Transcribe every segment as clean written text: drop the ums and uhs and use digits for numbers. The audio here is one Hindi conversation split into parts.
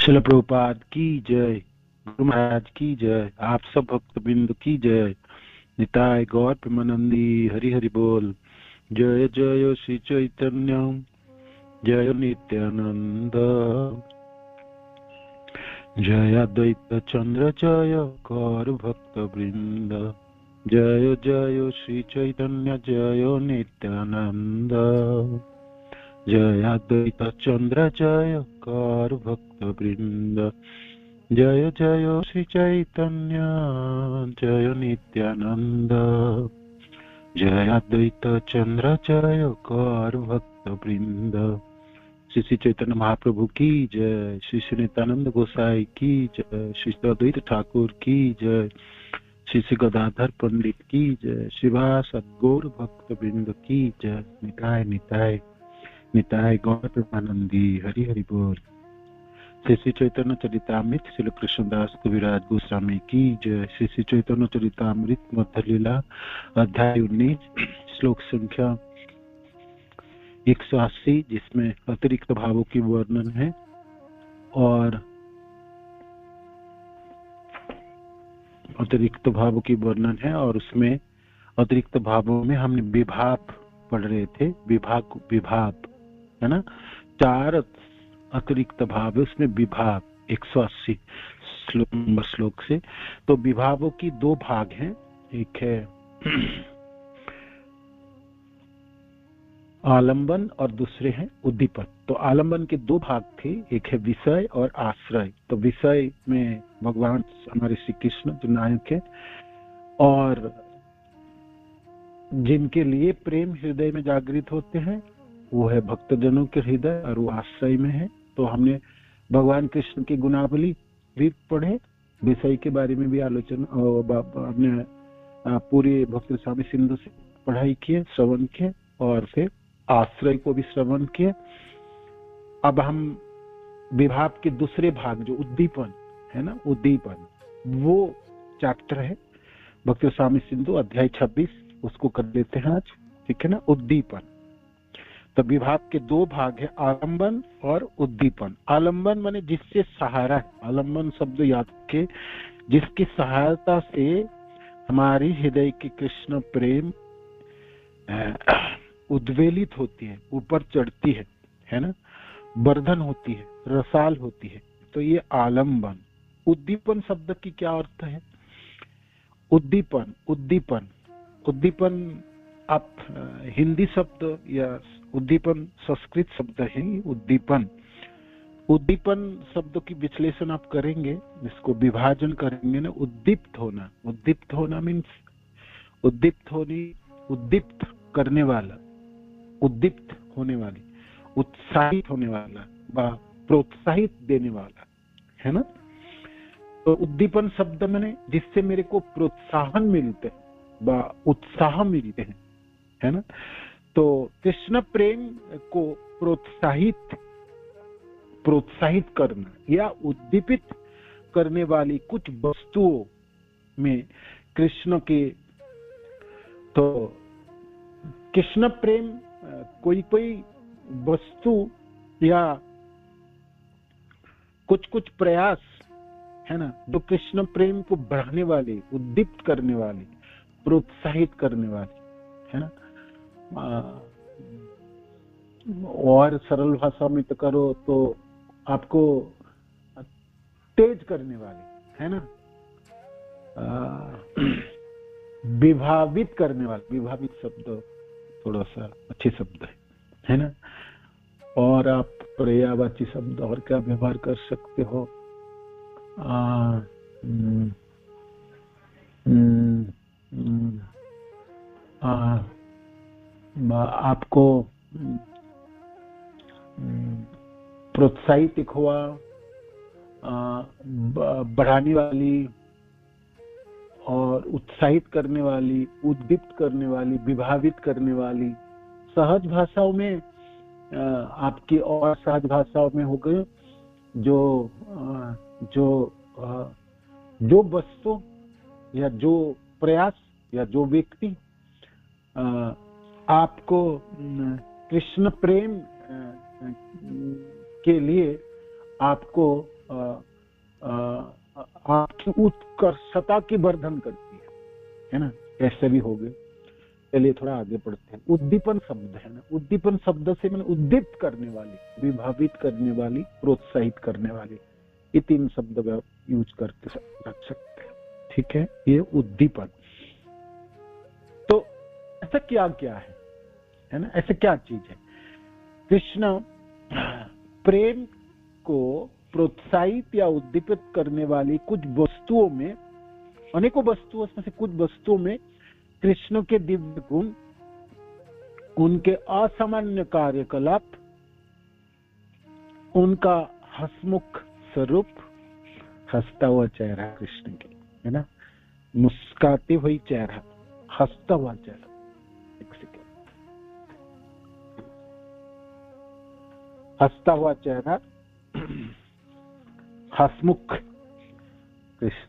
शिल प्रभुपाद की जय, गुरु महाराज की जय, आप सब भक्त बिंदु की जय। निताय गौर प्रेमानंदी, हरि हरि बोल। जय जय श्री चैतन्य, जय नित्यानंद, जय अद्वैत चंद्र, जय गौर भक्त वृंद। जय जय श्री चैतन्य, जय नित्यानंद, जय अद्वैत चंद्र, जय गौर भक्त वृंद। जय जय श्री चैतन्य, जय नित्यानंद, जय अद्वैत चंद्र, जय गौर भक्त वृंद। श्री श्री चैतन्य महाप्रभु की जय, श्री श्री नित्यानंद गोसाई की जय, श्री श्री अद्वैत ठाकुर की जय, श्री श्री गदाधर पंडित की जय, शिवा सद्गौर भक्त वृंद की जय। निताय निताय निताय गौर प्रेमानंदी, हरि हरि बोल। श्री श्री चैतन्य चरितामृत श्री कृष्णदास कविराज गोस्वामी की जय। श्री श्री चैतन्य चरितामृत मध्य लीला अध्याय 19 श्लोक संख्या 180, जिसमें अतिरिक्त भावों की वर्णन है। और अतिरिक्त भावों की वर्णन है और उसमें अतिरिक्त भावों में हमने विभाव पढ़ रहे थे। विभाव है ना, 4 अतिरिक्त भाव है उसमें विभाव 180 श्लोक से। तो विभावों की 2 भाग हैं, एक है आलंबन और दूसरे हैं उद्दीपन। तो आलंबन के 2 भाग थे, एक है विषय और आश्रय। तो विषय में भगवान हमारे श्री कृष्ण जो नायक है और जिनके लिए प्रेम हृदय में जागृत होते हैं वो है भक्तजनों के हृदय, और वो आश्रय में है। तो हमने भगवान कृष्ण की गुणावली भी पढ़े, विषय के बारे में भी आलोचना हमने पूरी भक्ति स्वामी सिंधु से पढ़ाई किए, श्रवण किए, और फिर आश्रय को भी श्रवण किए। अब हम विभाव के दूसरे भाग जो उद्दीपन है ना, उद्दीपन वो चैप्टर है भक्ति स्वामी सिंधु अध्याय 26, उसको कर लेते हैं आज, ठीक है ना। उद्दीपन, तो विभाव के 2 भाग है, आलंबन और उद्दीपन। आलंबन माने जिससे सहारा है, आलंबन शब्द याद के, जिसकी सहायता से हमारी हृदय की कृष्ण प्रेम उद्वेलित होती है, ऊपर चढ़ती है ना, वर्धन होती है, रसाल होती है, तो ये आलंबन। उद्दीपन शब्द की क्या अर्थ है? उद्दीपन उद्दीपन उद्दीपन आप हिंदी शब्द या उद्दीपन संस्कृत शब्द है उद्दीपन। उद्दीपन शब्द की विश्लेषण आप करेंगे, इसको विभाजन करेंगे ना, उद्दीप्त होना। उद्दीप्त होना मीन्स उद्दीप्त होनी, उद्दीप्त करने वाला, उद्दीप्त होने वाली, उत्साहित होने वाला, प्रोत्साहित देने वाला, है ना। तो उद्दीपन शब्द मैंने जिससे मेरे को प्रोत्साहन मिलते हैं, उत्साह मिलते हैं, है ना। तो कृष्ण प्रेम को प्रोत्साहित करना या उद्दीपित करने वाली कुछ वस्तुओं में कृष्ण के, तो कृष्ण प्रेम कोई वस्तु या कुछ प्रयास है ना, जो कृष्ण प्रेम को बढ़ाने वाले, उद्दीप्त करने वाले, प्रोत्साहित करने वाले, है ना। और सरल भाषा में तो करो तो आपको तेज करने वाले, है ना, विभावित करने वाले। विभावित शब्द थोड़ा सा अच्छे शब्द है ना। और आप पर्यायवाची शब्द और क्या व्यवहार कर सकते हो? आपको प्रोत्साहित हुआ, बढ़ाने वाली और उत्साहित करने वाली, उद्दीप्त करने वाली, विभावित करने वाली। सहज भाषाओं में आपकी और सहज भाषाओं में हो गए जो वस्तु या जो प्रयास या जो व्यक्ति आपको कृष्ण प्रेम के लिए आपको आपकी उत्कर्षता की वर्धन करती है ना। ऐसे भी हो गए। चलिए थोड़ा आगे बढ़ते हैं। उद्दीपन शब्द है ना, उद्दीपन शब्द से मैंने उद्दीप्त करने वाली, विभावित करने वाली, प्रोत्साहित करने वाली, ये 3 शब्द यूज करके रख सकते हैं। ठीक है, ये उद्दीपन। तो ऐसा क्या क्या है ना, ऐसे क्या चीज है? कृष्ण प्रेम को प्रोत्साहित या उद्दीपित करने वाली कुछ वस्तुओं में, अनेकों वस्तुओं में से कुछ वस्तुओं में कृष्ण के दिव्य गुण, उनके असामान्य कार्यकलाप, उनका हंसमुख स्वरूप, हंसता हुआ चेहरा कृष्ण की, है ना, मुस्कुराते हुए चेहरा, हंसता हुआ चेहरा, हंसता हुआ चेहरा, हंसमुख कृष्ण,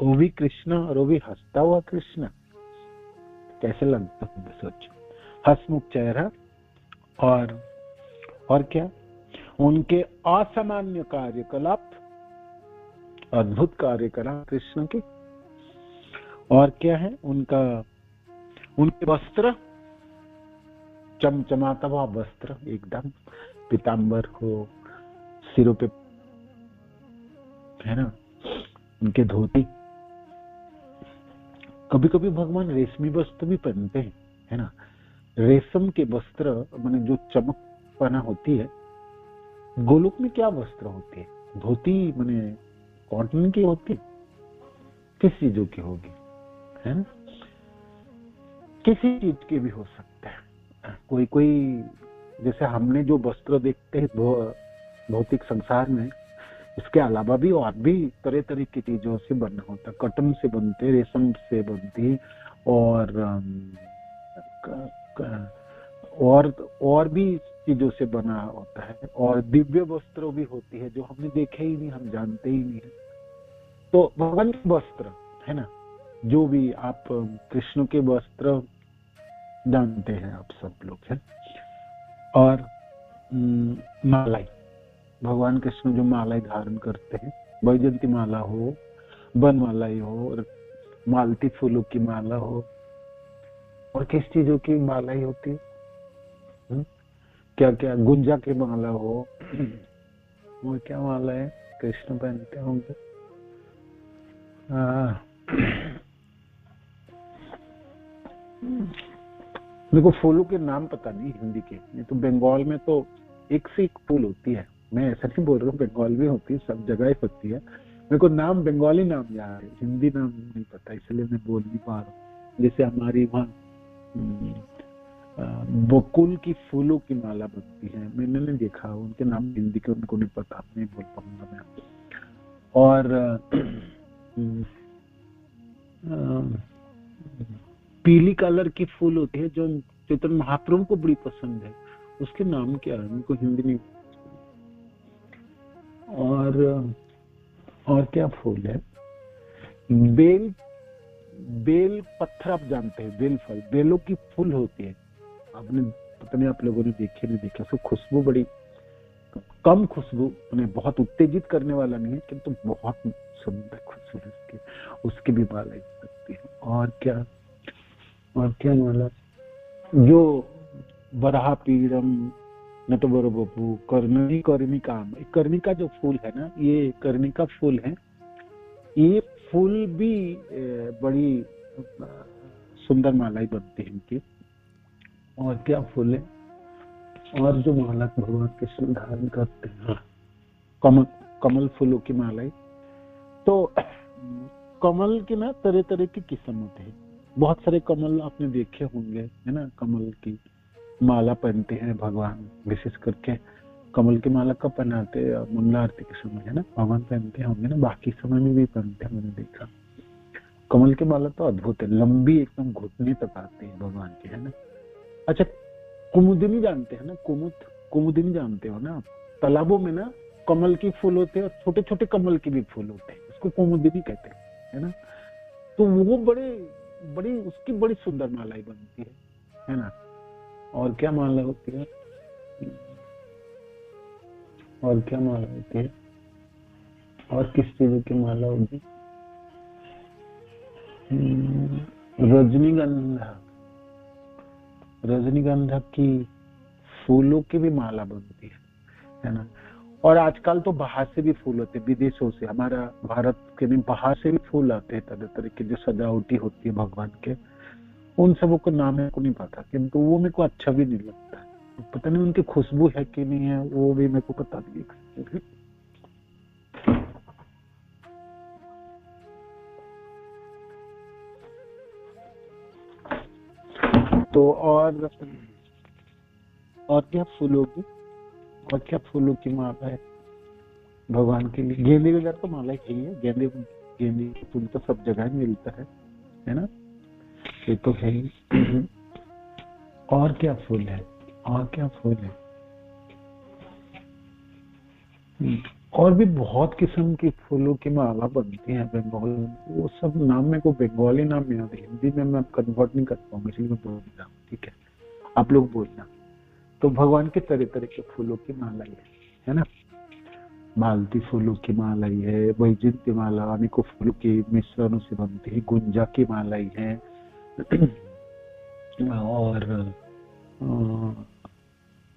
वो भी कृष्ण और वो भी हंसता हुआ कृष्ण, कैसे लगता है सोचो। हंसमुख चेहरा और क्या, उनके असामान्य कार्यकलाप, अद्भुत कार्यकलाप कृष्ण के, और क्या है, उनके वस्त्र, चमचमाता हुआ वस्त्र, एकदम पीतांबर हो सिरों पे, है ना, उनके धोती। कभी कभी भगवान रेशमी वस्त्र भी पहनते हैं, है ना। रेशम के वस्त्र माने जो चमक पना होती है, गोलोक में क्या वस्त्र होती है? धोती माने कॉटन की होती है, किस चीजों की होगी, है ना, किसी चीज की भी हो सकता है। कोई कोई जैसे हमने जो वस्त्र देखते हैं भौतिक संसार में, इसके अलावा भी और भी तरह तरह की चीजों से बना होता, कॉटन से बनते, रेशम से बनती, और भी चीजों से बना होता है, और दिव्य वस्त्र भी होती है जो हमने देखे ही नहीं, हम जानते ही नहीं है। तो भगवान के वस्त्र, है ना, जो भी आप कृष्ण के वस्त्र जानते हैं आप सब लोग, है। और मालाई, भगवान कृष्ण जो मालाई धारण करते हैं, वैजयंती माला हो, बनमालाई हो, और मालती फूलों की माला हो, और किस चीजों की मालाई होती है, क्या क्या, गुंजा की माला हो, और क्या माला है कृष्ण पहनते होंगे, मेरे को फूलों के नाम पता नहीं हिंदी के, नहीं तो बंगाल में तो एक से एक फूल होती है। मैं ऐसा नहीं बोल रहा हूँ, बंगाल में होती है, सब जगह ही होती है। मेरे को नाम बंगाली नाम याद है, हिंदी नाम नहीं पता, इसलिए मैं बोल नहीं पा रहा हूँ। जैसे हमारी वहाँ बकुल की फूलों की माला बनती है, मैंने नहीं देखा, उनके नाम हिंदी के उनको नहीं पता, नहीं बोल पाऊंगा मैं। और पीली कलर की फूल होती है जो चैतन्य महाप्रभु को बड़ी पसंद है, उसके नाम क्या है, उनको हिंदी नहीं। और क्या फूल है, बेल पत्थर, आप जानते हैं, बेल फल, बेलों की फूल होती है, आपने पता नहीं आप लोगों ने देखे नहीं देखे, उसकी खुशबू बड़ी कम, खुशबू बहुत उत्तेजित करने वाला नहीं है, किंतु बहुत सुंदर खुशबू है उसकी भी माला सकती है। और क्या माला, जो बरहा पीड़म नटवर बपू कर्णिका जो फूल है ना, ये कर्णिका फूल है, ये फूल भी बड़ी सुंदर मालाएं बनती है इनकी। और क्या फूल है, और जो माला भगवान कृष्ण धारण करते हैं, कमल फूलों की मालाएं। तो कमल की ना तरह तरह की किस्म होते हैं, बहुत सारे कमल आपने देखे होंगे, है ना, कमल की माला पहनते हैं भगवान, विशेष करके कमल की माला कब पहनाते हैं, मंगला आरती के समय, है ना, भगवान पहनते होंगे ना, बाकी समय में भी पहनते हैं, मैंने देखा। कमल की माला तो अद्भुत है, लंबी एकदम घुटने तक आती है भगवान की, है ना। अच्छा, कुमुदिनी जानते हैं ना, कुमुदिनी जानते हो ना आप, तालाबों में ना कमल की फूल होते हैं, और छोटे छोटे कमल के भी फूल होते हैं, उसको कुमुदिनी कहते हैं, है ना। तो वो बड़ी उसकी बड़ी सुंदर मालाएं बनती है ना। और क्या माला होती है, और क्या माला होती है, और किस चीज की माला होगी? रजनीगंधा, रजनीगंधा की फूलों की भी माला बनती है ना। और आजकल तो बाहर से भी फूल होते हैं, विदेशों से, हमारा भारत के में बाहर से भी फूल आते हैं तरह तरह के, जो सजावटी होती है भगवान के। उन सबों को नाम मेरे को नहीं पता, किंतु वो मेरे को अच्छा भी नहीं लगता है। पता नहीं उनकी खुशबू है कि नहीं है, वो भी मेरे को पता नहीं। तो और क्या फूल होगी, और क्या फूलों की माला है भगवान के लिए? गेंदे वगैरह तो माला ही है, गेंदे गेंदे फूल तो सब जगह मिलता है ना, ये तो है ही। और क्या फूल है, और क्या फूल है? और भी बहुत किस्म की फूलों की माला बनती है बंगाल में। वो सब नाम मेरे को बंगाली नाम याद है, हिंदी में मैं कन्वर्ट नहीं कर पाऊंगा, इसलिए मैं बोल रहा हूँ। ठीक है, आप लोग बोलना। तो भगवान के तरह तरह के फूलों की माला है ना। मालती फूलों की माला है, वैजयंती माला अनेकों फूलों के मिश्रणों से बनती है, गुंजा की माला है,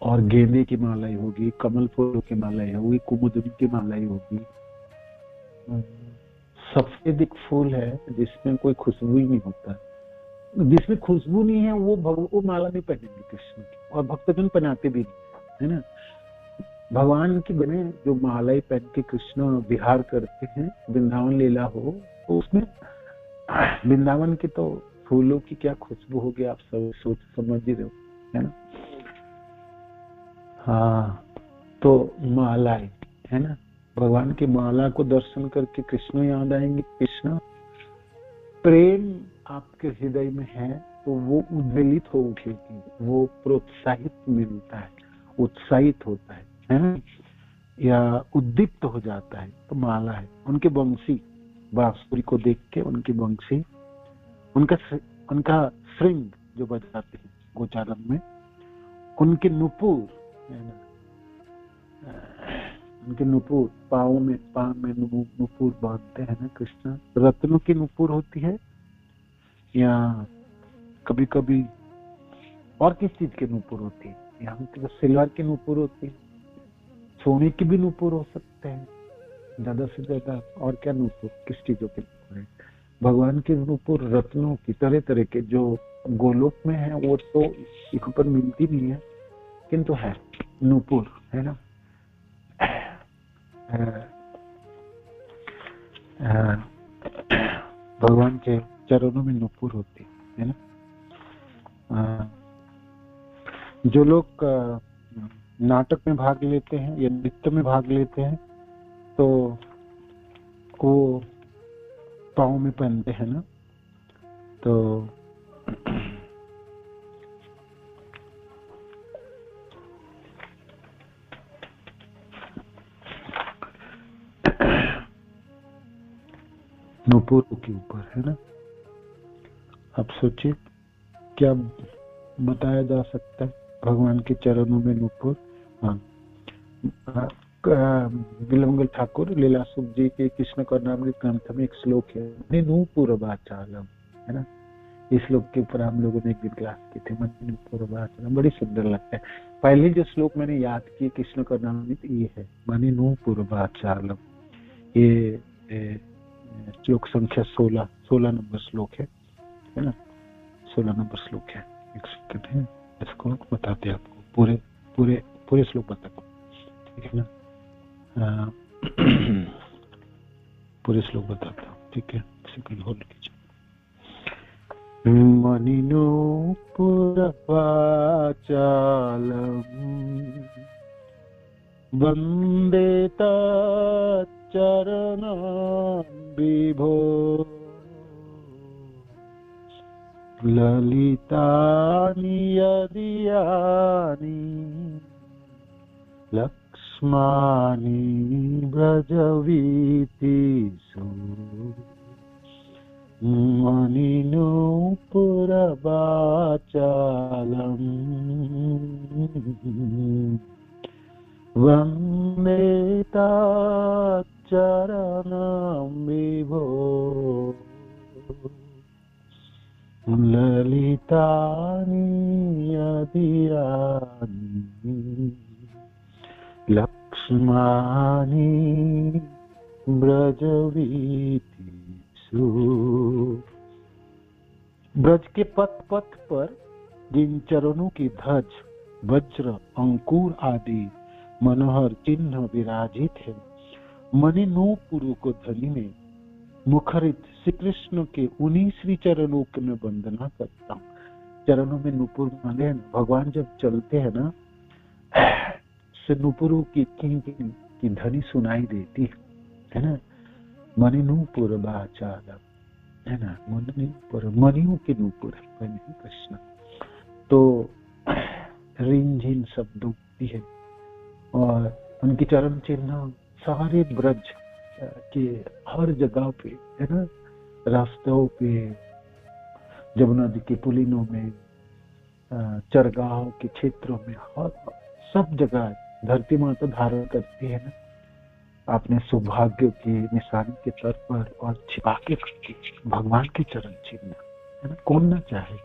और गेंदे की माला होगी, कमल फूलों की माला होगी, कुमुदिनी की माला होगी। सफेद एक फूल है जिसमें कोई खुशबू ही नहीं होता, जिसमें खुशबू नहीं है, वो माला नहीं पहनेंगे कृष्ण की, और भक्तजन पहनाते भी नहीं, है ना। भगवान की बने जो मालाएं पहन के कृष्ण विहार करते हैं, वृंदावन लीला हो, तो उसमें वृंदावन की तो फूलों की क्या खुशबू होगी, आप सब सोच समझ ही रहे हो, है ना। हाँ, तो मालाएं, है ना, भगवान की माला को दर्शन करके कृष्ण याद आएंगे। कृष्ण प्रेम आपके हृदय में है तो वो उद्वेलित हो उठेगी, वो प्रोत्साहित मिलता है, उत्साहित होता है ना, या उद्दीप्त हो जाता है, तो माला है। उनके वंशी बांसुरी को देख के, उनकी वंशी, उनका श्रृंग जो बजाते हैं गोचारण में, उनके नुपुर, उनके नुपुर, पाँव में नुपुर बांधते हैं ना कृष्ण। रत्नों की नुपुर होती है, या कभी कभी और किस चीज के नुपुर होती है? यहाँ तो सिल्वर की नुपुर होती है, सोने की भी नुपुर हो सकते हैं, ज्यादा से ज्यादा। और क्या नुपुर, किस चीजों के नुपुर है? भगवान के नुपुर रत्नों की तरह तरह के, जो गोलोक में है वो तो एक ऊपर मिलती नहीं है, किंतु है नुपुर, है ना। भगवान के चरणों में नुपुर होती है ना। जो लोग नाटक में भाग लेते हैं या नृत्य में भाग लेते हैं, तो वो पाँव में पहनते हैं ना, तो नुपुर के ऊपर, है ना। आप सोचिए क्या बताया जा सकता है भगवान के चरणों में नुपुर। हाँ, बिलमंगल ठाकुर लीला सुख जी के कृष्ण कर्णामृत ग्रंथ में एक श्लोक है, नूपुर वाचालम, है ना। इस श्लोक के ऊपर हम लोगों ने एक दिन क्लास की थी, नूपुर वाचालम, बड़ी सुंदर लगता है। पहले जो श्लोक मैंने याद किए कृष्ण कर्णामृत, ये है मणि नूपुर वाचालम। ये श्लोक संख्या 16 नंबर श्लोक है ना, 16 नंबर श्लोक है। एक सेकंड है, इसको बताते हैं आपको, पूरे श्लोक बताता हूँ, ठीक है ना। पूरे श्लोक बताता हूँ, ठीक है, सेकंड होल्ड कीजिए। मणिनूपुर वाचालम वंदे तच्चरणं विभो ललितानि यदीयानि लक्ष्माणि ब्रजवीतिषु मणिनूपुर वाचालम् वन्दे तच्चरणं रानी अधिरानी लक्ष्मानी ब्रजवीतिषु। ब्रज के पथ पथ पर जिन चरणों की ध्वज वज्र अंकुर आदि मनोहर चिन्ह विराजित है, मणि नूपुर को ध्वनि में मुखरित श्री कृष्ण के उन्हीं श्री चरणों की मैं वंदना करता हूँ। चरणों में नूपुर माने भगवान जब चलते हैं ना, से नूपुरों की ध्वनि सुनाई देती है ना। मणि नूपुर बाचाल है ना, मणियों के नूपुर है कृष्ण। तो रिंझिन शब्द उठती है और उनकी चरण चिन्ह सारे ब्रज के हर जगह पे है ना, रास्तों पे, जमुना जी के पुलिनों में, चरगाहों के क्षेत्रों में, हर सब जगह धरती माता धारण करती है ना। आपने सौभाग्य की निशानी के तौर पर और छिपा के भगवान के चरण चिन्ह है ना। कौन ना चाहे,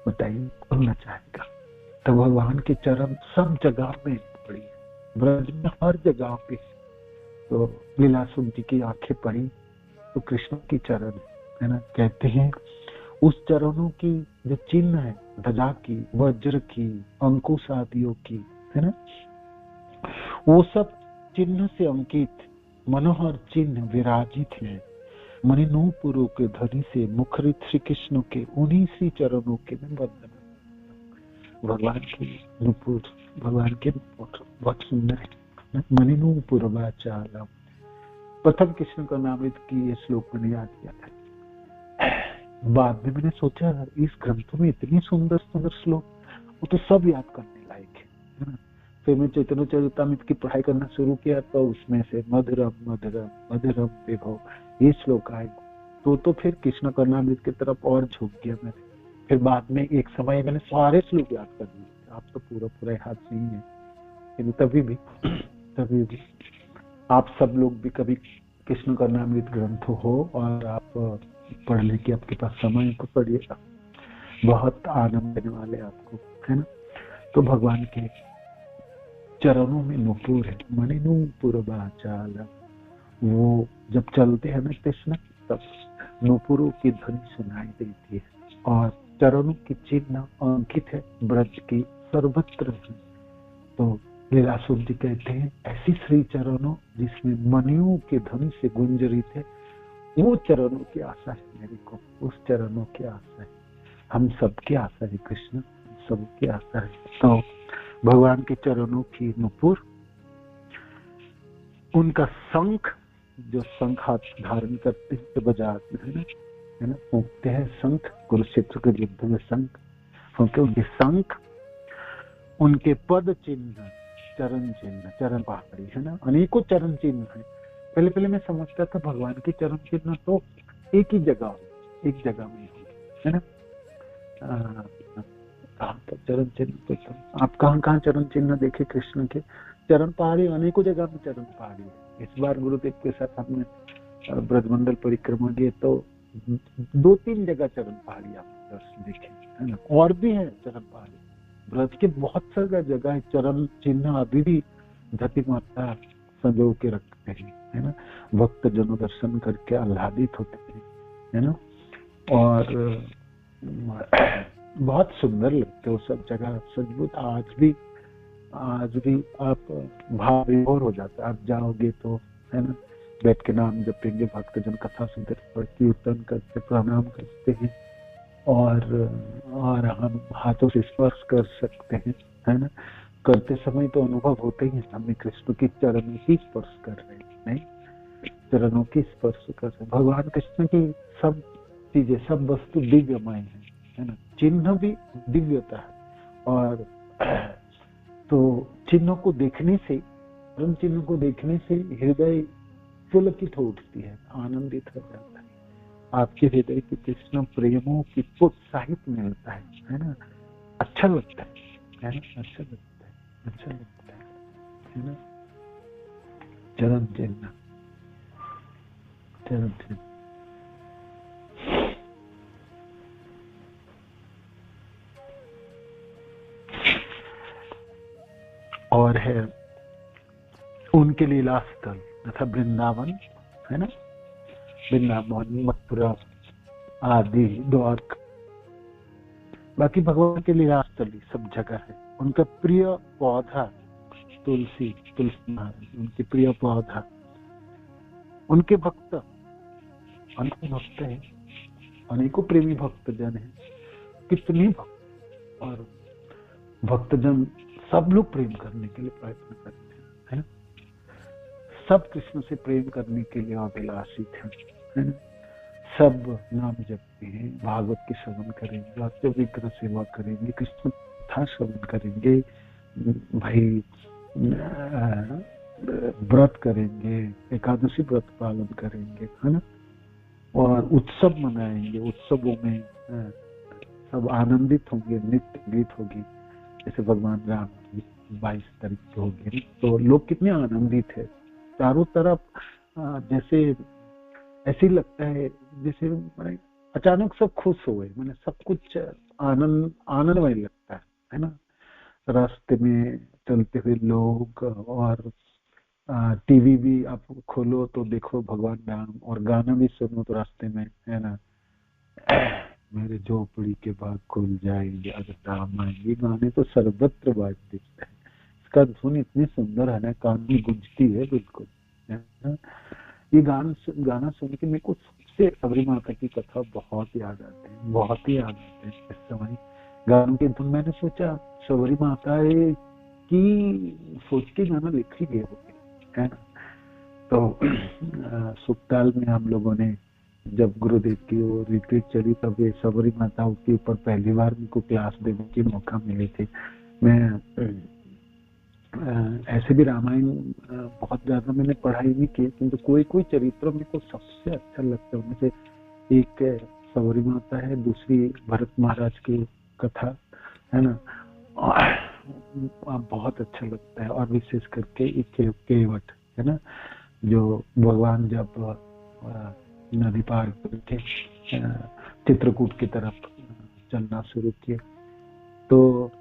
बताइए कौन ना चाहेगा। तो भगवान के चरण सब जगह में पड़ी है, ब्रज में हर जगह पे। तो लीलासुर जी की आंखें पड़ी तो कृष्ण की चरण है ना। कहते हैं उस चरणों की जो चिन्ह है, ध्वजा की, वज्र की, अंकुश आदियों की है ना, वो सब चिन्ह से अंकित मनोहर चिन्ह विराजित है। मणि नूपुरों के ध्वनि से मुखरित श्री कृष्ण के उन्हीं श्री चरणों के मैं वंदना। भगवान के नूपुर, भगवान के नूपुर बहुत सुंदर है। मणि नूपुर वाचालम, प्रथम कृष्ण का नाम की ये श्लोक मैंने याद किया था। बाद में मैंने सोचा इस ग्रंथ में इतनी सुंदर सुंदर श्लोक, वो तो सब याद करने लायक है ना। फिर मैं चैतन्य चरितामृत की पढ़ाई करना शुरू किया तो उसमें से मधुरम मधुरम मधुरम विभव ये श्लोक आए, तो फिर कृष्ण कर्णामृत की तरफ और झुक गया मैंने। फिर बाद में एक समय मैंने सारे श्लोक याद कर लिए। आप तो पूरा याद नहीं है, लेकिन तभी भी आप सब लोग भी कभी कृष्ण कर्णामृत ग्रंथ हो और आप पढ़ने की आपके पास समय को पढ़िएगा, बहुत आनंद देने वाले आपको है ना। तो भगवान के चरणों में नूपुर है, मणि नूपुर बाचाल। वो जब चलते हैं ना कृष्ण, तब नूपुरों की ध्वनि सुनाई देती है और चरणों की चिन्ह अंकित है ब्रज की सर्वत्र। तो लीलासुर जी कहते हैं ऐसी श्री चरणों जिसमें मणियों के ध्वनि से गुंजरित है, वो चरणों की आशा है मेरे को, उस चरणों की आशा है। हम सबकी आशा है कृष्ण, सबकी आशा है। तो भगवान के चरणों की नूपुर, उनका शंख, जो शंख हाथ धारण करते हैं तो बजाते हैं है ना, फूंकते हैं शंख, कुरुक्षेत्र के युद्ध में शंख फूंके, उनके शंख, उनके पद चिन्ह, चरण चिन्ह, चरण पहाड़ी है ना, अनेकों चरण चिन्ह है। पहले मैं समझता था भगवान के चरण चिन्ह तो एक ही जगह, एक जगह में है ना। चरण चिन्ह तो आप कहाँ चरण चिन्ह देखे कृष्ण के? चरण पहाड़ी अनेकों जगह में चरण पहाड़ी है। इस बार गुरुदेव के साथ हमने ब्रजमंडल परिक्रमा किए तो 2-3 जगह चरण पहाड़ी आप देखे है ना, और भी है चरण पहाड़ी। ब्रज के बहुत सारा जगह है चरण चिन्ह अभी भी धरती माता संजो के रखते हैं है ना। भक्त जनों दर्शन करके आह्लादित होते हैं है ना, और बहुत सुंदर लगते हो सब जगह सचमुच। आज भी आप भाव विभोर हो जाता है। आप जाओगे तो है ना, बैठ के नाम जपेंगे, भक्तजन कथा सुनते, कीर्तन करते, प्रणाम करते हैं और हम हाथों से स्पर्श कर सकते हैं है ना। करते समय तो अनुभव होते ही हमें कृष्ण की चरणों की स्पर्श कर रहे हैं, नहीं चरणों की स्पर्श कर रहे हैं। भगवान कृष्ण की सब चीजें, सब वस्तु दिव्यमय है ना। चिन्ह भी दिव्यता है और तो चिन्हों को देखने से, चरण चिन्ह को देखने से हृदय पुलकित हो उठती है, आनंदित हो जाता है। आपके हृदय की कृष्ण प्रेमों की प्रोत्साहित मिलता है ना, अच्छा लगता है ना, अच्छा लगता है ना। चरण चिन्ह, चरण चिन्ह। और है उनके लीला स्थल तथा वृंदावन, है ना, वृंदावन, मथुरा आदि, द्वारका, बाकी भगवान के लीला स्थल सब जगह है। उनका प्रिय पौधा तुलसी, तुलसी महाराज उनके प्रिय पौधा। उनके भक्त अनेक भक्त हैं, अनेकों प्रेमी भक्तजन हैं, कितने भक्त और भक्तजन सब लोग प्रेम करने के लिए प्रयत्न करते हैं, है ना? सब कृष्ण से प्रेम करने के लिए अभिलाषी थे, है ना? सब नाम जपते हैं, भागवत की श्रवण करेंगे, वास्तव विग्रह सेवा करेंगे, कृष्ण कथा श्रवण करेंगे, भाई व्रत करेंगे, एकादशी व्रत पालन करेंगे, है ना? और उत्सव मनाएंगे, उत्सवों में सब आनंदित होंगे, नित्य गीत होगी, जैसे भगवान राम की 22 तारीख को होगी, तो लोग कितने आनंदित है। चारों तरफ जैसे ऐसे ही लगता है जैसे अचानक सब खुश हो गए, मैंने सब कुछ आनंदमय लगता है ना? रास्ते में चलते हुए लोग, और टीवी भी आप खोलो तो देखो भगवान राम, और गाना भी सुनो तो रास्ते में, है ना, मेरे झोपड़ी के बाग खुल जाएंगे, अगर राम आएंगे, गाने तो सर्वत्र बाजते हैं। इसका धुन इतनी सुंदर है ना, कान में गूंजती है बिल्कुल, है ना? ये गाना सुन के मेरे को सबसे सबरी माता की कथा बहुत याद आते हैं, बहुत ही याद आते हैं इस समय गानों की धुन। मैंने सोचा सबरी माता की सोच के गाना लिख ही गए होते, है ना? तो सुखताल में हम लोगों ने जब गुरुदेव की वो रिट्रीट चली, तब ये सबरी माता के ऊपर पहली बार मुझको क्लास देने के मौका मिले थे। मैं ऐसे भी रामायण बहुत ज्यादा मैंने पढ़ाई नहीं की, किंतु कोई कोई चरित्र मेरे को सबसे अच्छा लगता है। उनमें से एक सबरी माता है, दूसरी भरत महाराज की कथा, है ना, बहुत अच्छा लगता है। और विशेष करके केवट, है ना, जो भगवान जब नदी पार करके चित्रकूट की तरफ चलना शुरू किए, तो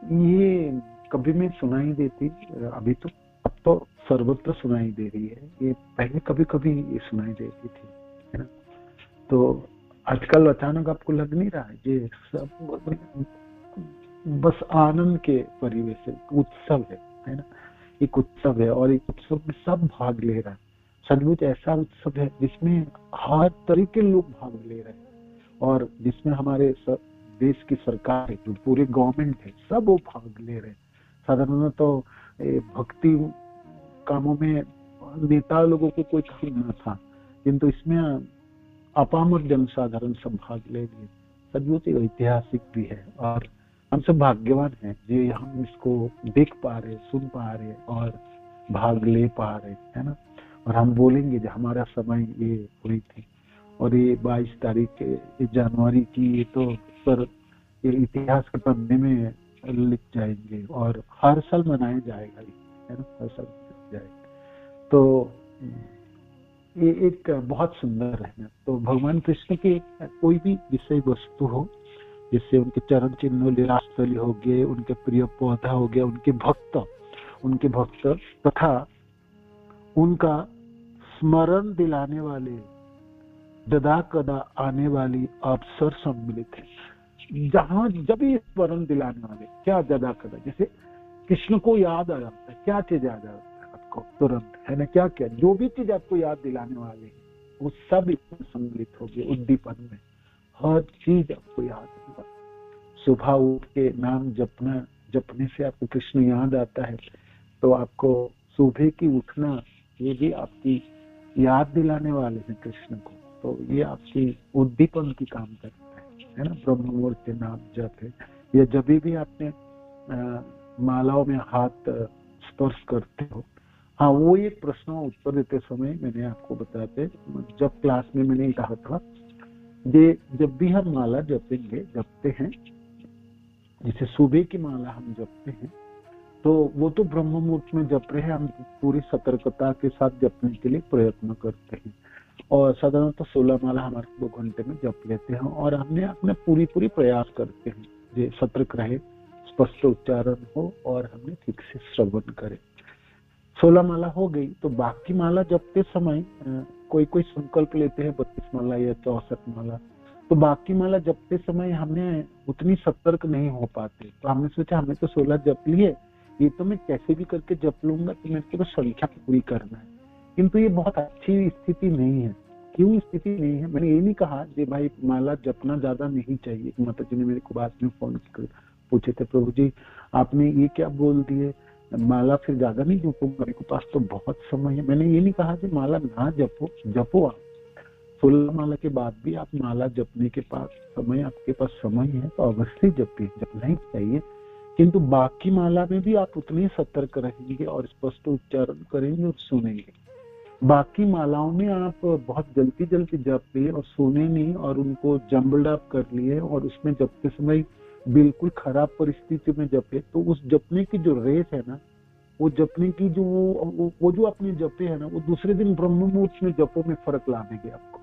ये कभी में सुनाई देती, अभी तो अब तो सर्वत्र सुनाई दे रही है, ये पहले कभी कभी ये सुनाई देती थी, है ना? तो आजकल अचानक आपको लग नहीं रहा है ये सब बस आनंद के परिवेश है, उत्सव है ना? एक उत्सव है, और एक उत्सव में सब भाग ले रहा है। सचमुच ऐसा उत्सव है जिसमें हर तरीके के लोग भाग ले रहे हैं, और जिसमें हमारे देश की सरकार है, जो पूरे गवर्नमेंट है, सब वो भाग ले रहे हैं। साधारण तो भक्ति कामों में नेता लोगों को कोई काम न था, किंतु इसमें अपामर जनसाधारण सब भाग ले लिए। सचमुच ऐतिहासिक भी है, और हम सब भाग्यवान हैं जे हम इसको देख पा रहे, सुन पा रहे और भाग ले पा रहे, है ना? और हम बोलेंगे जो हमारा समय ये हुई थी, और ये 22 तारीख जनवरी की, ये तो पर ये इतिहास के पन्ने में लिख जाएंगे, और हर साल मनाया जाएगा, है ना, हर साल जाएगा। तो ये एक बहुत सुंदर है ना। तो भगवान कृष्ण के कोई भी विषय वस्तु हो, जिससे उनके चरण चिन्ह, लीलास्थली हो गए, उनके प्रिय पौधा हो गया, उनके भक्त तथा उनका स्मरण दिलाने वाले जदा कदा आने वाली अवसर सम्मिलित है। जहां जब ये स्मरण दिलाने वाले, क्या जदा कदा, जैसे कृष्ण को याद आ जाता है, क्या चीज याद आ जाता है आपको तुरंत, है ना? क्या क्या जो भी चीज आपको याद दिलाने वाले है, वो सब इसमें सम्मिलित होगी। उद्दीपन में हर चीज आपको याद होगा। सुबह उठ के नाम जपने से आपको कृष्ण याद आता है, तो आपको सुबह की उठना, ये भी आपकी याद दिलाने वाले हैं कृष्ण को, तो ये आपकी उद्दीपन की काम करता है ना? ब्रह्म मुहूर्त के नाम जप है, या जब भी आपने मालाओं में हाथ स्पर्श करते हो। हाँ, वो एक प्रश्न उत्तर देते समय मैंने आपको बताते, जब क्लास में मैंने कहा था, ये जब भी हम माला जपते हैं, जैसे सुबह की माला हम जपते हैं, तो वो तो ब्रह्म मुहूर्त में जप रहे हैं, हम पूरी सतर्कता के साथ जपने के लिए प्रयत्न करते हैं, और साधारणतः 16 माला हमारे 2 घंटे में जप लेते हैं, और हमने अपने पूरी प्रयास करते हैं जे सतर्क रहे, स्पष्ट उच्चारण हो और हमें ठीक से श्रवण करें। 16 माला हो गई तो बाकी माला जपते समय कोई कोई संकल्प लेते हैं 32 माला या 64 माला, तो बाकी माला जपते समय हमें उतनी सतर्क नहीं हो पाते। तो हमने सोचा हमें तो 16 जप लिए, ये तो मैं कैसे भी करके जप लूंगा, तो मेरे को तो संख्या पूरी करना है। किंतु ये बहुत अच्छी स्थिति नहीं है। क्यों स्थिति नहीं है? मैंने ये नहीं कहा कि भाई माला जपना ज्यादा नहीं चाहिए। माता जी ने मेरे को बाद में फोन कर पूछे थे, प्रभु जी आपने ये क्या बोल दिए, माला फिर ज्यादा नहीं जपूंगा, मेरे को पास तो बहुत समय है। मैंने ये नहीं कहा कि माला ना जपो, जपो आप 16 माला के बाद भी आप माला जपने के पास समय, आपके पास समय है तो अवश्य जपिए, जपना ही चाहिए। किंतु बाकी माला में भी आप उतने सतर्क रहेंगे और स्पष्ट उच्चारण करेंगे और सुनेंगे। बाकी मालाओं में आप बहुत जल्दी जल्दी जप लिए और सुने नहीं और उनको जम्बल्ड अप कर लिए और उसमें जपते समय बिल्कुल खराब परिस्थिति में जपे, तो उस जपने की जो रेट है ना, वो जपने की जो वो जो आपने जपे है ना, वो दूसरे दिन ब्रह्म मुहूर्त में जपो में फर्क ला देंगे आपको,